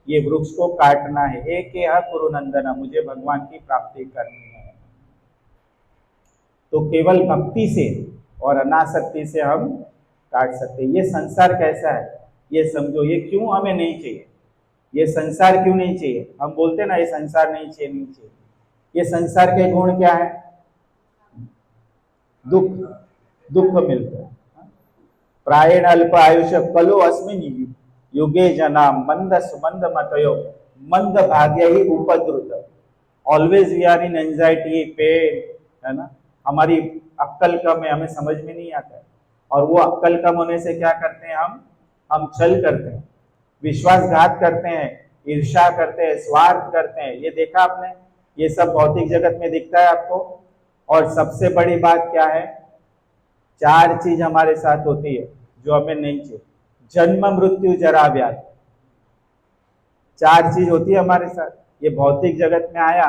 ये वृक्ष को काटना है। एके कुरुनंदन, मुझे भगवान की प्राप्ति करनी है। तो केवल भक्ति से और अनासक्ति से हम काट सकते। ये संसार कैसा है ये समझो, ये क्यों हमें नहीं चाहिए, ये संसार क्यों नहीं चाहिए? हम बोलते ना ये संसार नहीं चाहिए, नहीं चाहिए। ये संसार के गुण क्या है? दुख, दुख मिलता है। प्रायेण अल्प आयुष्य कलो अस्मिन् युगे जना मंद सुमंद मतयो मंद भाग्य ही उपद्रुत। Always we are in anxiety, pain, है ना। हमारी अक्कल कम है, हमें समझ में नहीं आता है। और वो अक्कल कम होने से क्या करते हैं? हम छल करते हैं, विश्वासघात करते हैं, ईर्ष्या करते हैं, स्वार्थ करते हैं। ये देखा आपने? ये सब भौतिक जगत में दिखता है आपको। और सबसे बड़ी बात क्या है? 4 चीज हमारे साथ होती है जो हमें नहीं चाहिए। जन्म, मृत्यु, जरा, व्याधि, 4 चीज होती है हमारे साथ। ये भौतिक जगत में आया,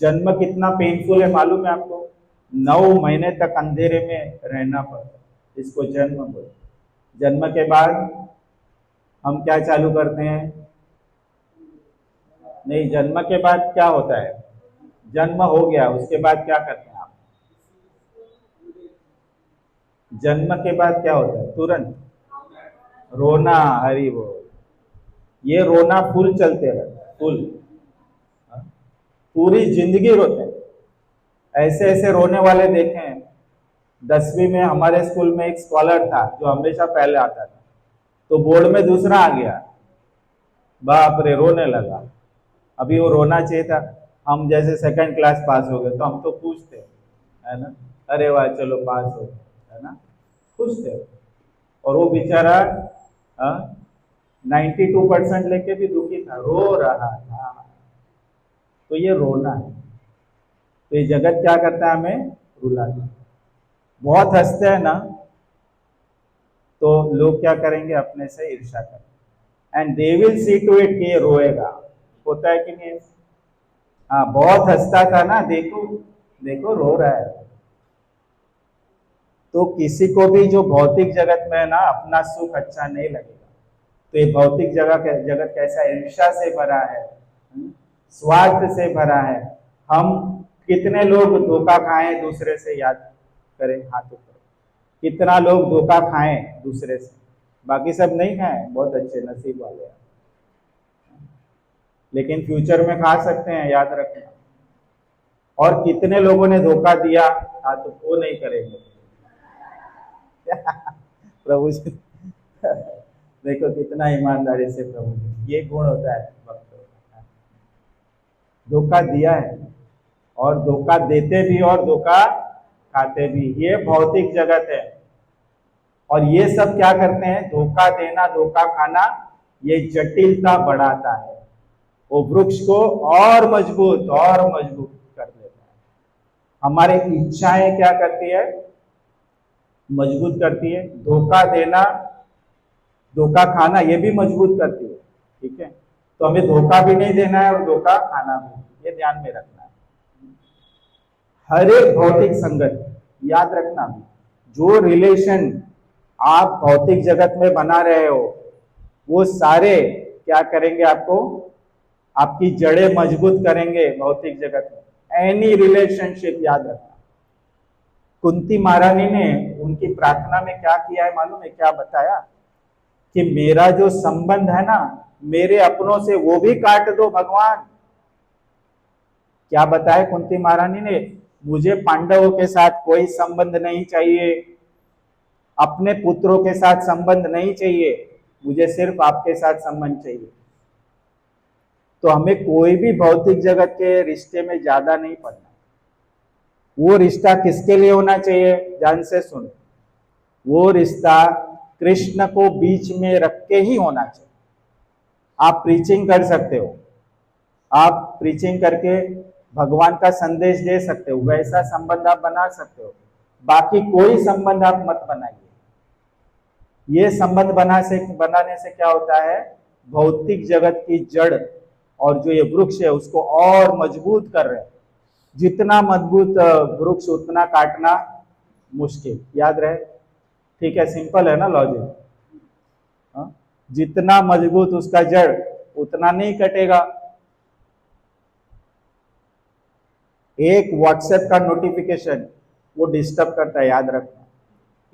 जन्म कितना पेनफुल है मालूम है आपको? 9 महीने तक अंधेरे में रहना पड़ता, इसको जन्म बोलते। जन्म के बाद हम क्या चालू करते हैं? नहीं, जन्म के बाद क्या होता है? जन्म हो गया, उसके बाद क्या करते हैं आप? जन्म के बाद क्या होता है? तुरंत रोना। हरि बोल। ये रोना फुल चलते रहता है, फुल, पूरी जिंदगी रोते हैं। ऐसे ऐसे रोने वाले देखे हैं। 10वीं में हमारे स्कूल में एक स्कॉलर था जो हमेशा पहले आता था, तो बोर्ड में दूसरा आ गया, बाप रे, रोने लगा। अभी वो रोना चाहिए था, हम जैसे 2nd क्लास पास हो गए तो हम तो खुश थे, है ना, अरे वाह चलो पास हो गए, है ना, खुश थे। और वो बेचारा 92% लेके भी दुखी था, रो रहा था। तो ये रोना है। तो ये जगत क्या करता है? हमें रुलाता है। बहुत हंसते हैं ना, तो लोग क्या करेंगे? अपने से ईर्ष्या करेंगे, and they will see to it कि ये रोएगा। होता है कि नहीं? हाँ, बहुत हंसता था ना, देखो देखो रो रहा है। तो किसी को भी जो भौतिक जगत में है ना, अपना सुख अच्छा नहीं लगेगा। तो ये भौतिक जगत कैसा? ईर्ष्या से भरा है, स्वार्थ से भरा है। हम कितने लोग धोखा खाएं दूसरे से? याद करें, हाथ ऊपर। कितना लोग धोखा खाएं दूसरे से? बाकी सब नहीं खाएं, बहुत अच्छे नसीब वाले हैं, लेकिन फ्यूचर में खा सकते हैं, याद रखना। और कितने लोगों ने धोखा दिया, हाँ तो वो नहीं करेंगे। प्रभु जी देखो कितना ईमानदारी से प्रभु जी, ये गुण होता है भक्तों का। धोखा दिया है और धोखा देते भी और धोखा खाते भी, ये भौतिक जगत है। और ये सब क्या करते हैं, धोखा देना धोखा खाना, ये जटिलता बढ़ाता है, वो वृक्ष को और मजबूत कर देता है। हमारी इच्छाएं क्या करती है, मजबूत करती है। धोखा देना धोखा खाना ये भी मजबूत करती है। ठीक है, तो हमें धोखा भी नहीं देना है और धोखा खाना भी, ये ध्यान में रखना है। हर एक भौतिक संगत, याद रखना, जो रिलेशन आप भौतिक जगत में बना रहे हो वो सारे क्या करेंगे, आपको आपकी जड़ें मजबूत करेंगे भौतिक जगत में। एनी रिलेशनशिप, याद रखना। कुंती महारानी ने उनकी प्रार्थना में क्या किया है मालूम है, क्या बताया कि मेरा जो संबंध है ना मेरे अपनों से वो भी काट दो भगवान। क्या बताया कुंती महारानी ने, मुझे पांडवों के साथ कोई संबंध नहीं चाहिए, अपने पुत्रों के साथ संबंध नहीं चाहिए, मुझे सिर्फ आपके साथ संबंध चाहिए। तो हमें कोई भी भौतिक जगत के रिश्ते में ज्यादा नहीं पड़ना। वो रिश्ता किसके लिए होना चाहिए, ध्यान से सुनो, वो रिश्ता कृष्ण को बीच में रख के ही होना चाहिए। आप प्रीचिंग कर सकते हो, आप प्रीचिंग करके भगवान का संदेश दे सकते हो, वैसा संबंध आप बना सकते हो। बाकी कोई संबंध आप मत बनाइए। ये संबंध बनाने से क्या होता है, भौतिक जगत की जड़ और जो ये वृक्ष है उसको और मजबूत कर रहे हैं। जितना मजबूत वृक्ष उतना काटना मुश्किल, याद रहे। ठीक है, सिंपल है ना लॉजिक। जितना मजबूत उसका जड़ उतना नहीं कटेगा। एक व्हाट्सएप का नोटिफिकेशन वो डिस्टर्ब करता है, याद रखना।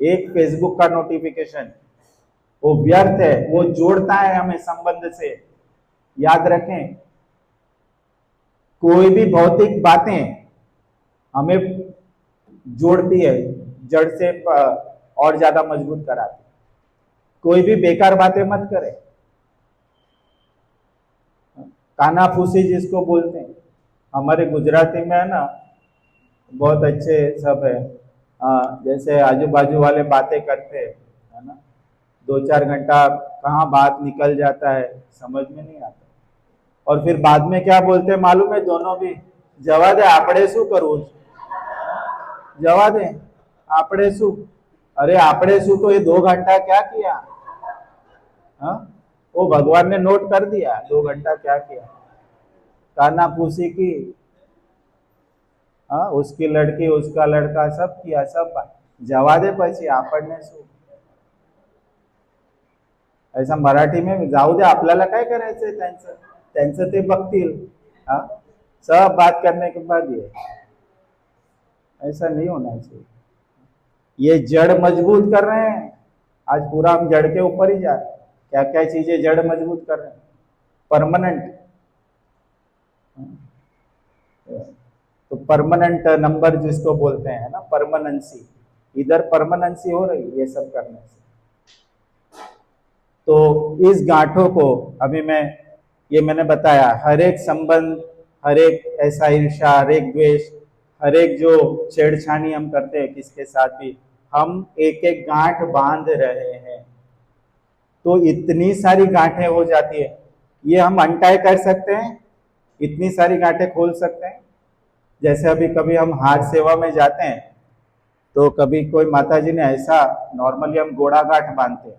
एक फेसबुक का नोटिफिकेशन वो व्यर्थ है, वो जोड़ता है हमें संबंध से, याद रखें। कोई भी भौतिक बातें हमें जोड़ती है, जड़ से और ज्यादा मजबूत कराती। कोई भी बेकार बातें मत करें। काना फूसी जिसको बोलते हैं, हमारे गुजराती में है ना, बहुत अच्छे सब है। जैसे आजू बाजू वाले बातें करते हैं, है ना, 2-4 घंटा कहाँ बात निकल जाता है समझ में नहीं आता। और फिर बाद में क्या बोलते हैं मालूम है, दोनों भी, जवा दे आपड़े शू करूं, जवा दे आपड़े शू। अरे आपड़े शू तो ये 2 घंटा क्या किया, हाँ वो भगवान ने नोट कर दिया, 2 घंटा क्या किया। काना फूसी की, हाँ उसकी लड़की उसका लड़का सब किया, सब जवा दे पछी आपड़ने शू। ऐसा मराठी में जाऊ दे, आपल्याला काय करायचंय, त्यांचं ते बघतील। हाँ सब बात करने के बाद ये, ऐसा नहीं होना चाहिए। ये जड़ मजबूत कर रहे हैं। आज पूरा हम जड़ के ऊपर ही जा रहे हैं। क्या क्या चीजें जड़ मजबूत कर रहे हैं, परमानेंट। तो परमानेंट नंबर जिसको बोलते हैं ना, परमानेंसी, इधर परमानेंसी हो रही है ये सब करने से। तो इस गांठों को अभी मैंने बताया, हर एक संबंध, हर एक ऐसा ईर्ष्या, हर एक द्वेष, हर एक जो छेड़छानी हम करते हैं किसके साथ भी, हम एक एक गांठ बांध रहे हैं। तो इतनी सारी गांठें हो जाती है, ये हम अनटाई कर सकते हैं, इतनी सारी गांठें खोल सकते हैं। जैसे अभी कभी हम हार सेवा में जाते हैं तो कभी कोई माता जी ने ऐसा, नॉर्मली हम गोड़ा गांठ बांधते हैं,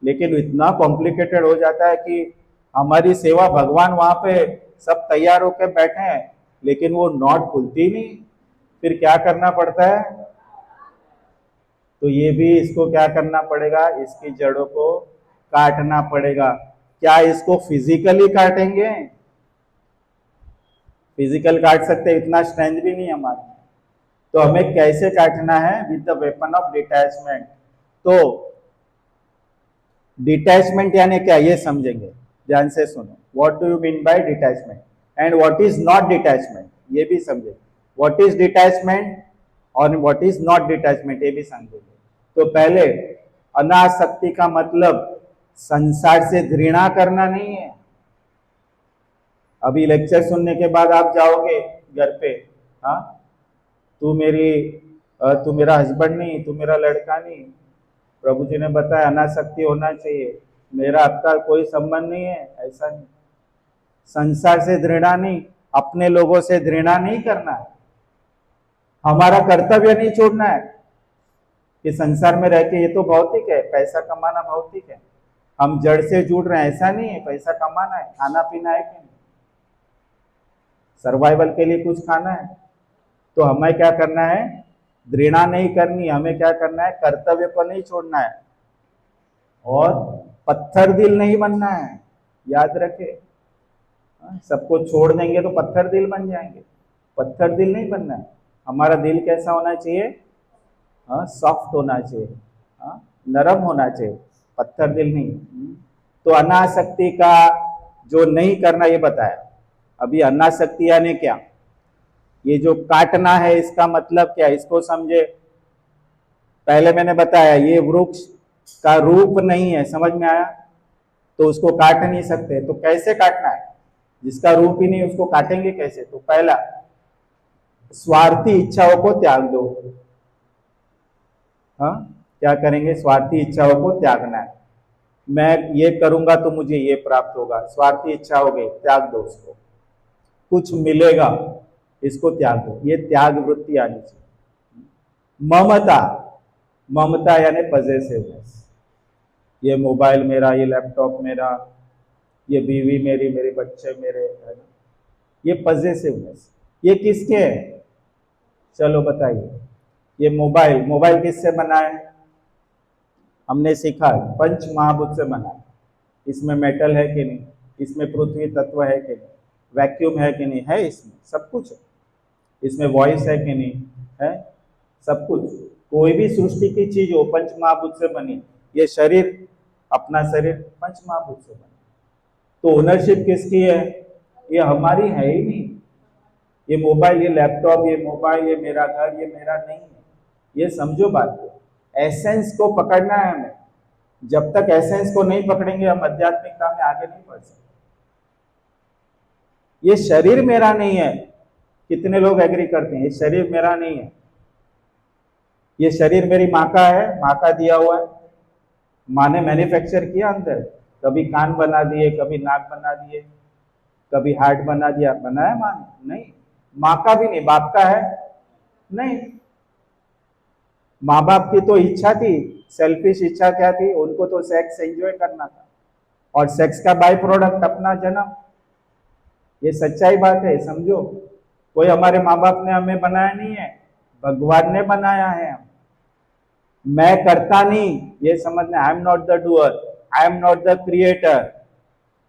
लेकिन इतना कॉम्प्लिकेटेड हो जाता है कि हमारी सेवा, भगवान वहां पे सब तैयार होकर बैठे हैं लेकिन वो नॉट खुलती नहीं। फिर क्या करना पड़ता है, तो ये भी इसको क्या करना पड़ेगा, इसकी जड़ों को काटना पड़ेगा। क्या इसको फिजिकली काटेंगे, फिजिकल काट सकते, इतना स्ट्रेंथ भी नहीं हमारा। तो हमें कैसे काटना है, with the weapon of detachment. तो डिटैचमेंट यानी क्या, ये समझेंगे, ध्यान से सुनो। What do you mean by detachment and what is not detachment, ये भी समझेंगे। व्हाट इज डिटैचमेंट और व्हाट इज नॉट डिटैचमेंट, ये भी समझेंगे। तो पहले अनासक्ति का मतलब संसार से घृणा करना नहीं है। अभी लेक्चर सुनने के बाद आप जाओगे घर पे, हाँ, तू मेरा हस्बैंड नहीं, तू मेरा लड़का नहीं, प्रभु जी ने बताया अनासक्ति होना चाहिए, मेरा आपका कोई संबंध नहीं है, ऐसा नहीं। संसार से घृणा नहीं, अपने लोगों से घृणा नहीं करना है। हमारा कर्तव्य नहीं छोड़ना है कि संसार में रह के ये तो भौतिक है, पैसा कमाना भौतिक है, हम जड़ से जुड़ रहे हैं, ऐसा नहीं है। पैसा कमाना है, खाना पीना है कि नहीं, सर्वाइवल के लिए कुछ खाना है, तो हमें क्या करना है, घृणा नहीं करनी, हमें क्या करना है, कर्तव्य को नहीं छोड़ना है और पत्थर दिल नहीं बनना है। याद रखे, सबको छोड़ देंगे तो पत्थर दिल बन जाएंगे, पत्थर दिल नहीं बनना है। हमारा दिल कैसा होना चाहिए, सॉफ्ट होना चाहिए, नरम होना चाहिए, पत्थर दिल नहीं। तो अनासक्ति का जो नहीं करना ये बताया। अभी अनासक्ति यानी क्या, ये जो काटना है इसका मतलब क्या, इसको समझे। पहले मैंने बताया ये वृक्ष का रूप नहीं है, समझ में आया, तो उसको काट नहीं सकते। तो कैसे काटना है, जिसका रूप ही नहीं उसको काटेंगे कैसे। तो पहला, स्वार्थी इच्छाओं को त्याग दो। हाँ, क्या करेंगे, स्वार्थी इच्छाओं को त्यागना है। मैं ये करूंगा तो मुझे ये प्राप्त होगा, स्वार्थी इच्छा हो गई, त्याग दो उसको। कुछ मिलेगा, इसको त्याग दो, ये त्याग वृत्ति आनी चाहिए। ममता, ममता यानी पजेसिवनेस, ये मोबाइल मेरा, ये लैपटॉप मेरा, ये बीवी मेरी, मेरे बच्चे मेरे, है ना, ये पजेसिवनेस, ये किसके है, चलो बताइए। ये मोबाइल, मोबाइल किससे बना है, हमने सीखा पंच महाभूत से बना है। इसमें मेटल है कि नहीं, इसमें पृथ्वी तत्व है कि नहीं, वैक्यूम है कि नहीं, है इसमें सब कुछ है। इसमें वॉइस है कि नहीं, है सब कुछ। कोई भी सृष्टि की चीज हो पंच महाभूत से बनी। ये शरीर, अपना शरीर पंच महाभूत से बना, तो ओनरशिप किसकी है, ये हमारी है ही नहीं। ये मोबाइल, ये लैपटॉप, ये मोबाइल, ये मेरा घर, ये मेरा नहीं है। ये समझो बात को, एसेंस को पकड़ना है हमें। जब तक एसेंस को नहीं पकड़ेंगे हम आध्यात्मिकता में आगे नहीं बढ़ सकते। ये शरीर मेरा नहीं है, कितने लोग एग्री करते हैं, ये शरीर मेरा नहीं है। ये शरीर मेरी माँ का है, माँ का दिया हुआ है, माँ ने मैन्युफैक्चर किया अंदर, कभी कान बना दिए, कभी नाक बना दिए, कभी हार्ट बना दिया, बनाया माँ ने? नहीं। माँ का भी नहीं, बाप का है? नहीं। माँ बाप की तो इच्छा थी, सेल्फिश इच्छा क्या थी, उनको तो सेक्स एंजॉय करना था, और सेक्स का बाय प्रोडक्ट अपना जन्म। ये सच्चाई बात है, समझो। कोई हमारे माँ बाप ने हमें बनाया नहीं है, भगवान ने बनाया है। मैं करता नहीं, ये समझना, आई am not the doer, I am not the creator,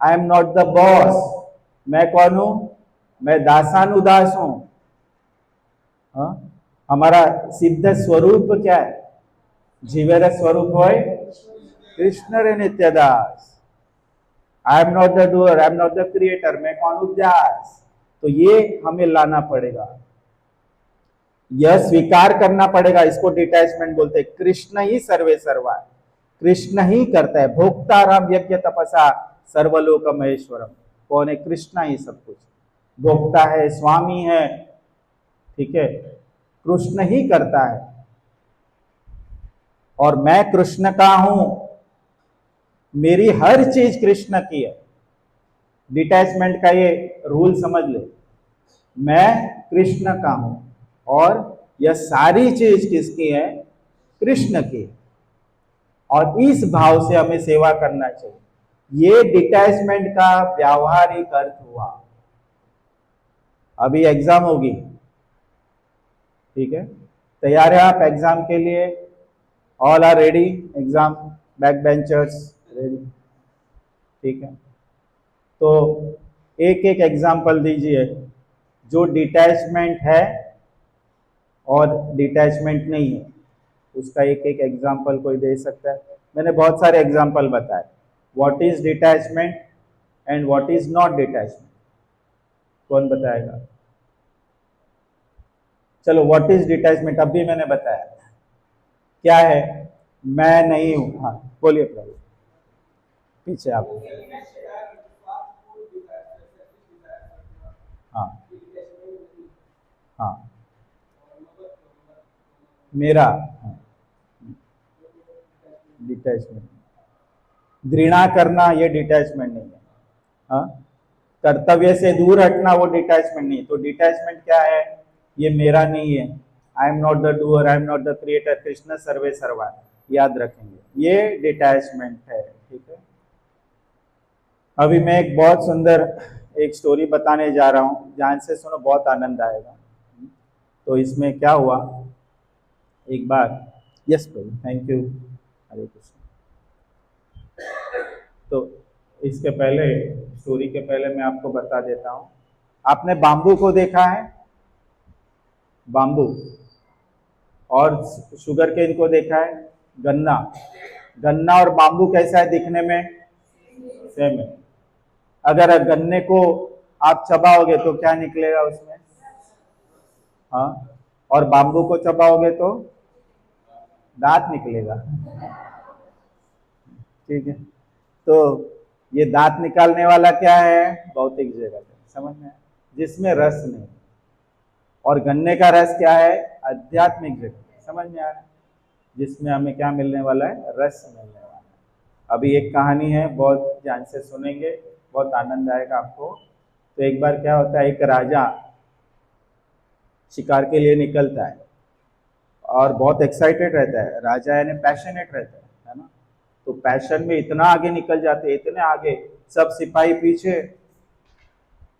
I am not the boss. मैं कौन हूं, मैं दासानुदास हूं। हमारा सिद्ध स्वरूप क्या है, जीवेर स्वरूप होय कृष्ण रे नित्यदास। I am not the doer, I am not the creator, मैं कौन हूं, दास। तो ये हमें लाना पड़ेगा, यह स्वीकार करना पड़ेगा। इसको डिटैचमेंट बोलते हैं। कृष्ण ही सर्वे सर्वा है, कृष्ण ही करता है। भोक्ता राम यज्ञ तपसा सर्वलोक महेश्वरम, कौन है, कृष्ण ही सब कुछ भोक्ता है, स्वामी है, ठीक है, कृष्ण ही करता है। और मैं कृष्ण का हूं, मेरी हर चीज कृष्ण की है। डिटैचमेंट का ये रूल समझ ले, मैं कृष्ण का हूं और यह सारी चीज किसकी है, कृष्ण की। और इस भाव से हमें सेवा करना चाहिए। ये डिटैचमेंट का व्यावहारिक अर्थ हुआ। अभी एग्जाम होगी, ठीक है, तैयार है आप एग्जाम के लिए, all are ready, exam back benchers ready, ठीक है। तो एक एक एग्जाम्पल दीजिए जो डिटैचमेंट है और डिटैचमेंट नहीं है, उसका एक एक एग्जाम्पल कोई दे सकता है। मैंने बहुत सारे एग्जाम्पल बताए, what is detachment and what is not detachment, कौन बताएगा। चलो, व्हाट इज डिटैचमेंट अभी मैंने बताया क्या है। मैं नहीं हूं। हाँ, बोलिए प्रभु, पीछे आप। हाँ हाँ, मेरा। हाँ, डिटैचमेंट, घृणा करना ये डिटैचमेंट नहीं है। हाँ, कर्तव्य से दूर हटना वो डिटैचमेंट नहीं है। तो डिटैचमेंट क्या है? ये मेरा नहीं है। I am not the doer, I am not the creator, Krishna सर्वे सर्वा, याद रखेंगे, ये डिटैचमेंट है। ठीक है। अभी मैं एक बहुत सुंदर एक स्टोरी बताने जा रहा हूँ, ध्यान से सुनो, बहुत आनंद आएगा। तो इसमें क्या हुआ, एक बार, यस प्रभु, थैंक यू, हरे कृष्ण। तो इसके पहले, स्टोरी के पहले मैं आपको बता देता हूँ। आपने बाम्बू को देखा है? बाम्बू। और शुगर केन को देखा है? गन्ना। गन्ना और बाम्बू कैसा है दिखने में? सेम है। अगर गन्ने को आप चबाओगे तो क्या निकलेगा उसमें? हाँ। और बाम्बू को चबाओगे तो दांत निकलेगा। ठीक है। तो ये दांत निकालने वाला क्या है? भौतिक जगत है, समझ में आया? जिसमें रस नहीं। और गन्ने का रस क्या है? आध्यात्मिक जगत, समझ में आ रहा है? जिसमें हमें क्या मिलने वाला है? रस मिलने वाला है। अभी एक कहानी है, बहुत ध्यान से सुनेंगे, बहुत आनंद आएगा आपको। तो एक बार क्या होता है, एक राजा शिकार के लिए निकलता है और बहुत एक्साइटेड रहता है। राजा यानी पैशनेट रहता है ना? तो पैशन में इतना आगे निकल जाते हैं, इतने आगे, सब सिपाही पीछे,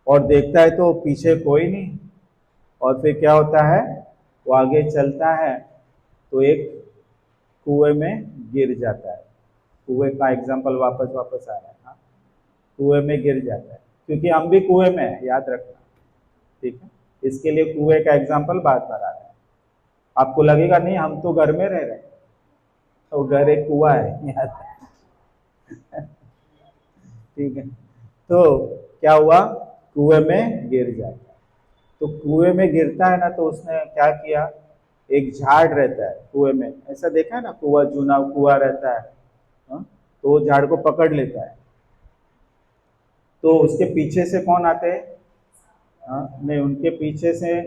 और देखता है तो पीछे कोई नहीं। और फिर क्या होता है, वो आगे चलता है तो एक कुएं में गिर जाता है। कुएं का एग्जाम्पल वापस वापस आ रहा है। हाँ, कुएं में गिर जाता है, क्योंकि हम भी कुएं में है, याद रखना। ठीक है। इसके लिए कुएं का एग्जाम्पल बार बार आ रहा है। आपको लगेगा नहीं हम तो घर में रह रहे हैं, तो घर एक कुआ है, याद। ठीक है। तो क्या हुआ, कुएं में गिर जाता है। तो कुएं में गिरता है ना, तो उसने क्या किया, एक झाड़ रहता है कुएं में, ऐसा देखा है ना, कुआ, जूना कुआ रहता है। हाँ? तो वो झाड़ को पकड़ लेता है। तो उसके पीछे से कौन आते हैं? हाँ, नहीं, उनके पीछे से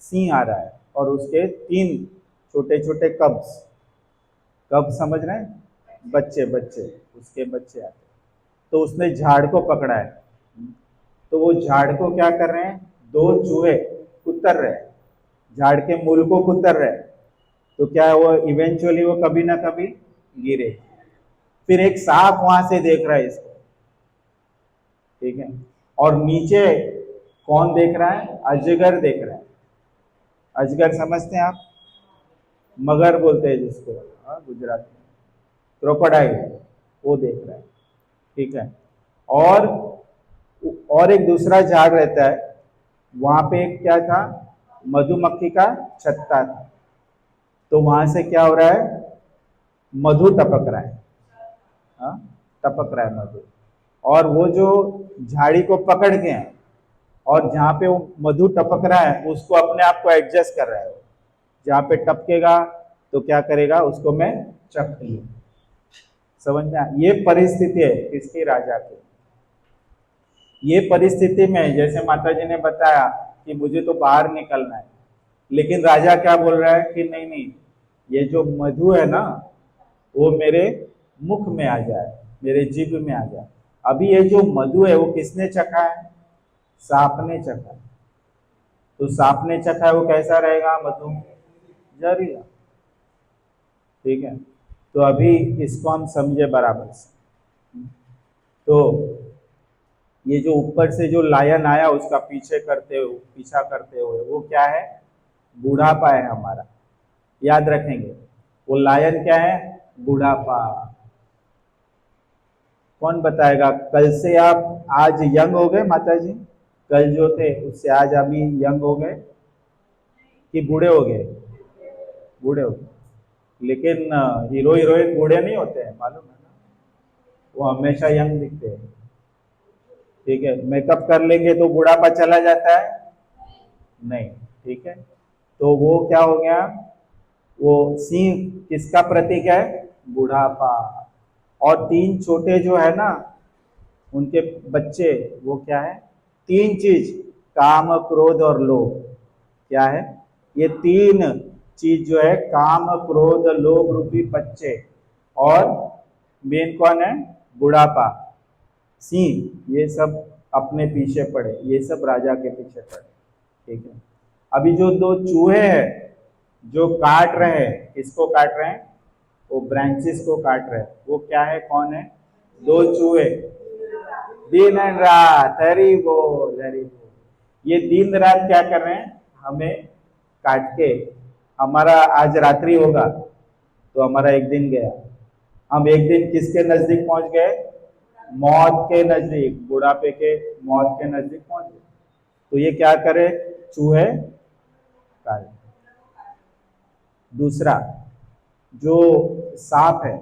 सिंह आ रहा है, और उसके 3 छोटे छोटे कब्स, कब समझ रहे हैं? बच्चे, बच्चे, उसके बच्चे आते हैं। तो उसने झाड़ को पकड़ा है। तो वो झाड़ को क्या कर रहे हैं, 2 चूहे कुतर रहे हैं, झाड़ के मूल को कुतर रहे हैं। तो क्या है, वो इवेंचुअली वो कभी ना कभी गिरे। फिर एक सांप वहां से देख रहा है इसको। ठीक है। और नीचे कौन देख रहा है? अजगर देख रहा है। अजगर समझते हैं आप? मगर बोलते हैं जिसको, हाँ, गुजराती में क्रोकोडाइल, वो देख रहा है। ठीक है। और एक दूसरा झाड़ रहता है, वहां पे एक क्या था, मधुमक्खी का छत्ता था। तो वहां से क्या हो रहा है, मधु टपक रहा है। हाँ, टपक रहा है मधु। और वो जो झाड़ी को पकड़ के हैं, और जहाँ पे वो मधु टपक रहा है उसको अपने आप को एडजस्ट कर रहा है। जहाँ पे टपकेगा तो क्या करेगा, उसको मैं चख लूं। समझ में ये परिस्थिति है किसकी? राजा की। ये परिस्थिति में जैसे माता जी ने बताया कि मुझे तो बाहर निकलना है, लेकिन राजा क्या बोल रहा है कि नहीं नहीं, ये जो मधु है ना, वो मेरे मुख में आ जाए, मेरे जीभ में आ जाए। अभी ये जो मधु है वो किसने चखा है? सांप ने चखा है। तो सांप ने चखा है, वो कैसा रहेगा मधु? जहरीला। ठीक है। तो अभी इसको हम समझे बराबर से। तो ये जो ऊपर से जो लायन आया उसका पीछा करते हुए, वो क्या है? बुढ़ापा है हमारा, याद रखेंगे। वो लायन क्या है? बुढ़ापा। कौन बताएगा, कल से आप आज यंग हो गए माता जी? कल जो थे उससे आज अभी यंग हो गए कि बूढ़े हो गए? बूढ़े हो गए। लेकिन हीरो हीरोइन बूढ़े नहीं होते हैं, मालूम है ना? वो हमेशा यंग दिखते हैं। ठीक है। मेकअप कर लेंगे तो बुढ़ापा चला जाता है? नहीं। ठीक है। तो वो क्या हो गया, वो सिंह किसका प्रतीक है, बुढ़ापा। और तीन छोटे जो है ना उनके बच्चे, वो क्या है, तीन चीज, काम क्रोध और लोभ। क्या है, ये तीन चीज जो है, काम क्रोध लोभ रूपी बच्चे, और मेन कौन है, बुढ़ापा, सिंह, ये सब अपने पीछे पड़े, ये सब राजा के पीछे पड़े। ठीक है, अभी जो दो चूहे हैं जो काट रहे हैं, किसको काट रहे हैं, वो ब्रांचेस को काट रहे हैं, वो क्या है, कौन है, दो चूहे, दिन एंड रात, हरी बोल हरी बोल। ये दिन रात क्या कर रहे हैं, हमें काट के, हमारा आज रात्रि होगा तो हमारा एक दिन गया, हम एक दिन किसके नजदीक पहुंच गए, मौत के नजदीक, बुढ़ापे के, मौत के नजदीक पहुंच गए। तो ये क्या करे, चूहे काट। दूसरा जो सांप है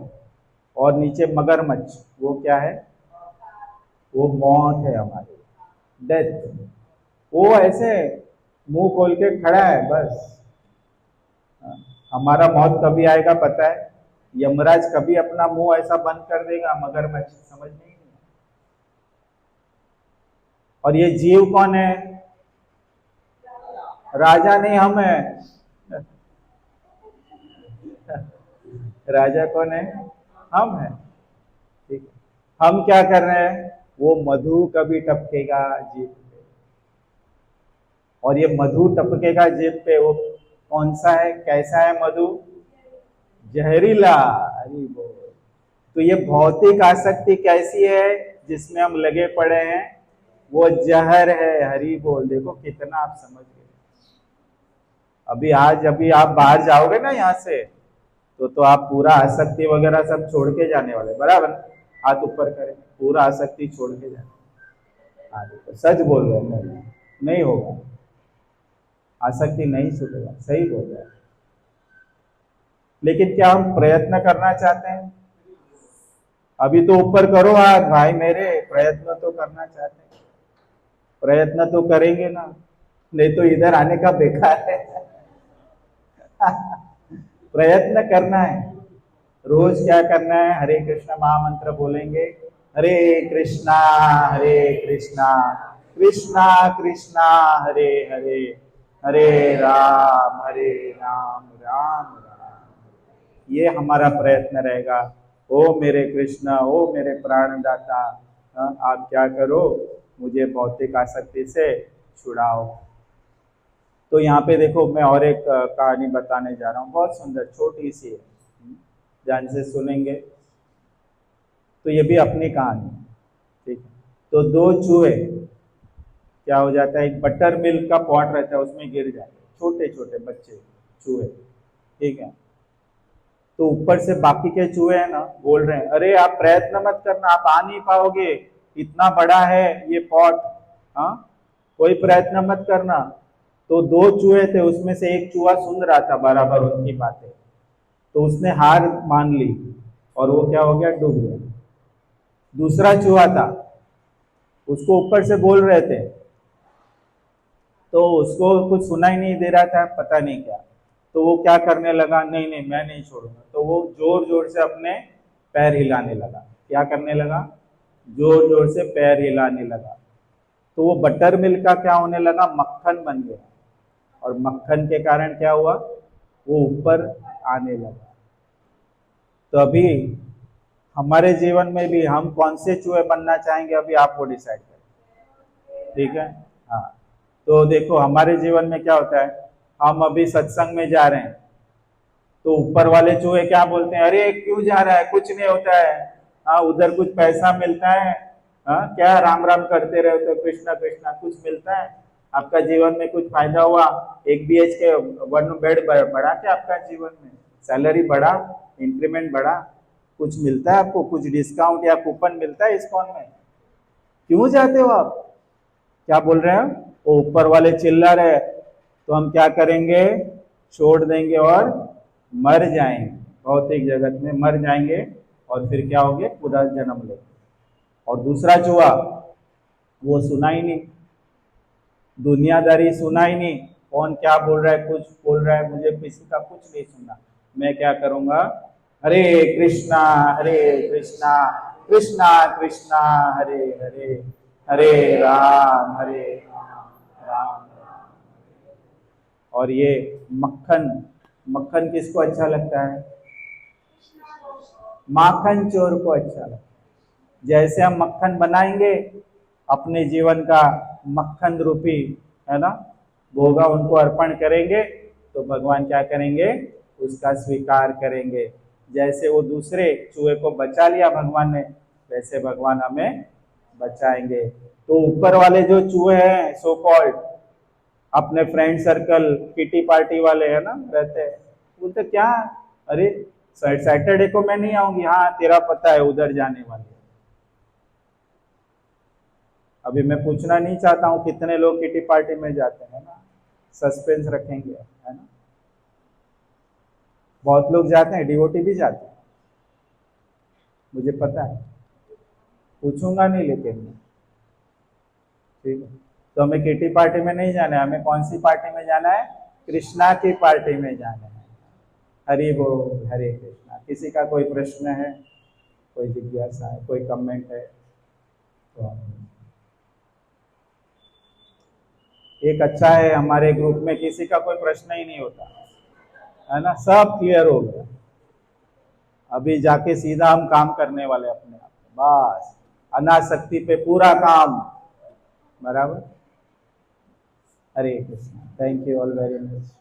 और नीचे मगरमच्छ, वो क्या है, वो मौत है हमारी, डेथ। वो ऐसे मुंह खोल के खड़ा है बस। हमारा मौत कभी आएगा पता है, यमराज कभी अपना मुंह ऐसा बंद कर देगा, मगरमच्छ समझ नहीं। और ये जीव कौन है, राजा नहीं, हम है। राजा कौन है, हम है। ठीक है, हम क्या कर रहे हैं, वो मधु कभी टपकेगा जीभ पे, और ये मधु टपकेगा जीभ पे, वो कौन सा है, कैसा है मधु, जहरीला, हरी बोल। तो ये भौतिक आसक्ति कैसी है जिसमें हम लगे पड़े हैं, वो जहर है, हरी बोल। देखो कितना आप समझ गए। अभी आज अभी आप बाहर जाओगे ना यहाँ से, तो आप पूरा आसक्ति वगैरह सब छोड़ के जाने वाले, बराबर, हाथ ऊपर करें, पूरा आसक्ति छोड़ के जाने। हाँ देखो, सच बोल रहे हैं, नहीं होगा, आसक्ति नहीं छूटेगा, सही बोल रहे हैं। लेकिन क्या हम प्रयत्न करना चाहते हैं, अभी तो ऊपर करो हाथ भाई मेरे, प्रयत्न तो करना चाहते हैं, प्रयत्न तो करेंगे ना, नहीं तो इधर आने का बेकार है। प्रयत्न करना है, रोज क्या करना है, हरे कृष्ण महामंत्र बोलेंगे, हरे कृष्णा कृष्णा कृष्णा हरे हरे, हरे राम राम राम। ये हमारा प्रयत्न रहेगा। ओ मेरे कृष्ण, ओ मेरे प्राणदाता, आप क्या करो, मुझे भौतिक आसक्ति से छुड़ाओ। तो यहाँ पे देखो, मैं और एक कहानी बताने जा रहा हूँ, बहुत सुंदर, छोटी सी है, ध्यान से सुनेंगे। तो ये भी अपनी कहानी, ठीक है। तो दो चूहे, क्या हो जाता है, एक बटर मिल्क का पॉट रहता है, उसमें गिर जाते, छोटे छोटे बच्चे चूहे, ठीक है। तो ऊपर से बाकी के चूहे हैं ना, बोल रहे हैं, अरे आप प्रयत्न मत करना, आप आ नहीं पाओगे, इतना बड़ा है ये पॉट, हाँ, कोई प्रयत्न मत करना। तो दो चूहे थे, उसमें से एक चूहा सुन रहा था बराबर उनकी बातें, तो उसने हार मान ली, और वो क्या हो गया, डूब गया। दूसरा चूहा था, उसको ऊपर से बोल रहे थे, तो उसको कुछ सुनाई नहीं दे रहा था, पता नहीं क्या, तो वो क्या करने लगा, नहीं नहीं मैं नहीं छोड़ूंगा, तो वो जोर जोर से अपने पैर हिलाने लगा। क्या करने लगा, जोर जोर से पैर हिलाने लगा। तो वो बटर मिल्क का क्या होने लगा, मक्खन बन गया, और मक्खन के कारण क्या हुआ, वो ऊपर आने लगा। तो अभी हमारे जीवन में भी हम कौन से चूहे बनना चाहेंगे, अभी आप वो डिसाइड करें, ठीक है। हाँ, तो देखो हमारे जीवन में क्या होता है, हम अभी सत्संग में जा रहे हैं, तो ऊपर वाले चूहे क्या बोलते हैं, अरे क्यों जा रहा है, कुछ नहीं होता है, हाँ उधर कुछ पैसा मिलता है, हाँ क्या राम राम करते रहे तो कृष्णा कृष्णा, कुछ मिलता है, आपका जीवन में कुछ फायदा हुआ, एक BHK 1 बेड बढ़ा क्या आपका जीवन में, सैलरी बढ़ा, इंक्रीमेंट बढ़ा, कुछ मिलता है आपको, कुछ डिस्काउंट या कूपन मिलता है इस्कॉन में, क्यों जाते हो आप, क्या बोल रहे हैं, वो ऊपर वाले चिल्ला रहे, तो हम क्या करेंगे, छोड़ देंगे और मर जाएंगे, भौतिक जगत में मर जाएंगे, और फिर क्या होंगे, पुनर्जन्म लेंगे। और दूसरा चूहा, वो सुना ही नहीं, दुनियादारी सुना ही नहीं, कौन क्या बोल रहा है, कुछ बोल रहा है, मुझे किसी का कुछ नहीं सुनना। मैं क्या करूंगा, हरे कृष्णा कृष्णा कृष्णा हरे हरे, हरे राम राम। और ये मक्खन, मक्खन किसको अच्छा लगता है? माखन चोर को अच्छा लगता है। जैसे हम मक्खन बनाएंगे, अपने जीवन का मक्खन रूपी, है ना, भोगा उनको अर्पण करेंगे, तो भगवान क्या करेंगे, उसका स्वीकार करेंगे। जैसे वो दूसरे चूहे को बचा लिया भगवान ने, वैसे भगवान हमें बचाएंगे। तो ऊपर वाले जो चूहे हैं सो कॉल्ड, अपने फ्रेंड सर्कल किटी पार्टी वाले है ना रहते हैं, बोलते क्या, अरे सैटरडे को मैं नहीं आऊंगी, हाँ तेरा पता है उधर जाने वाली। अभी मैं पूछना नहीं चाहता हूँ कितने लोग किटी पार्टी में जाते हैं ना, सस्पेंस रखेंगे, है ना। बहुत लोग जाते हैं, डिवोटी भी जाते हैं, मुझे पता है, पूछूंगा नहीं लेकिन, ठीक है। तो हमें किटी पार्टी में नहीं जाना है, हमें कौन सी पार्टी में जाना है, कृष्णा की पार्टी में जाना है। हरि बोल, हरे कृष्णा। किसी का कोई प्रश्न है, कोई जिज्ञासा है, कोई कमेंट है तो एक अच्छा है, हमारे ग्रुप में किसी का कोई प्रश्न ही नहीं होता है ना, सब क्लियर हो गया। अभी जाके सीधा हम काम करने वाले अपने आप, बस अनासक्ति पे पूरा काम, बराबर। Hare Krishna, thank you all very much.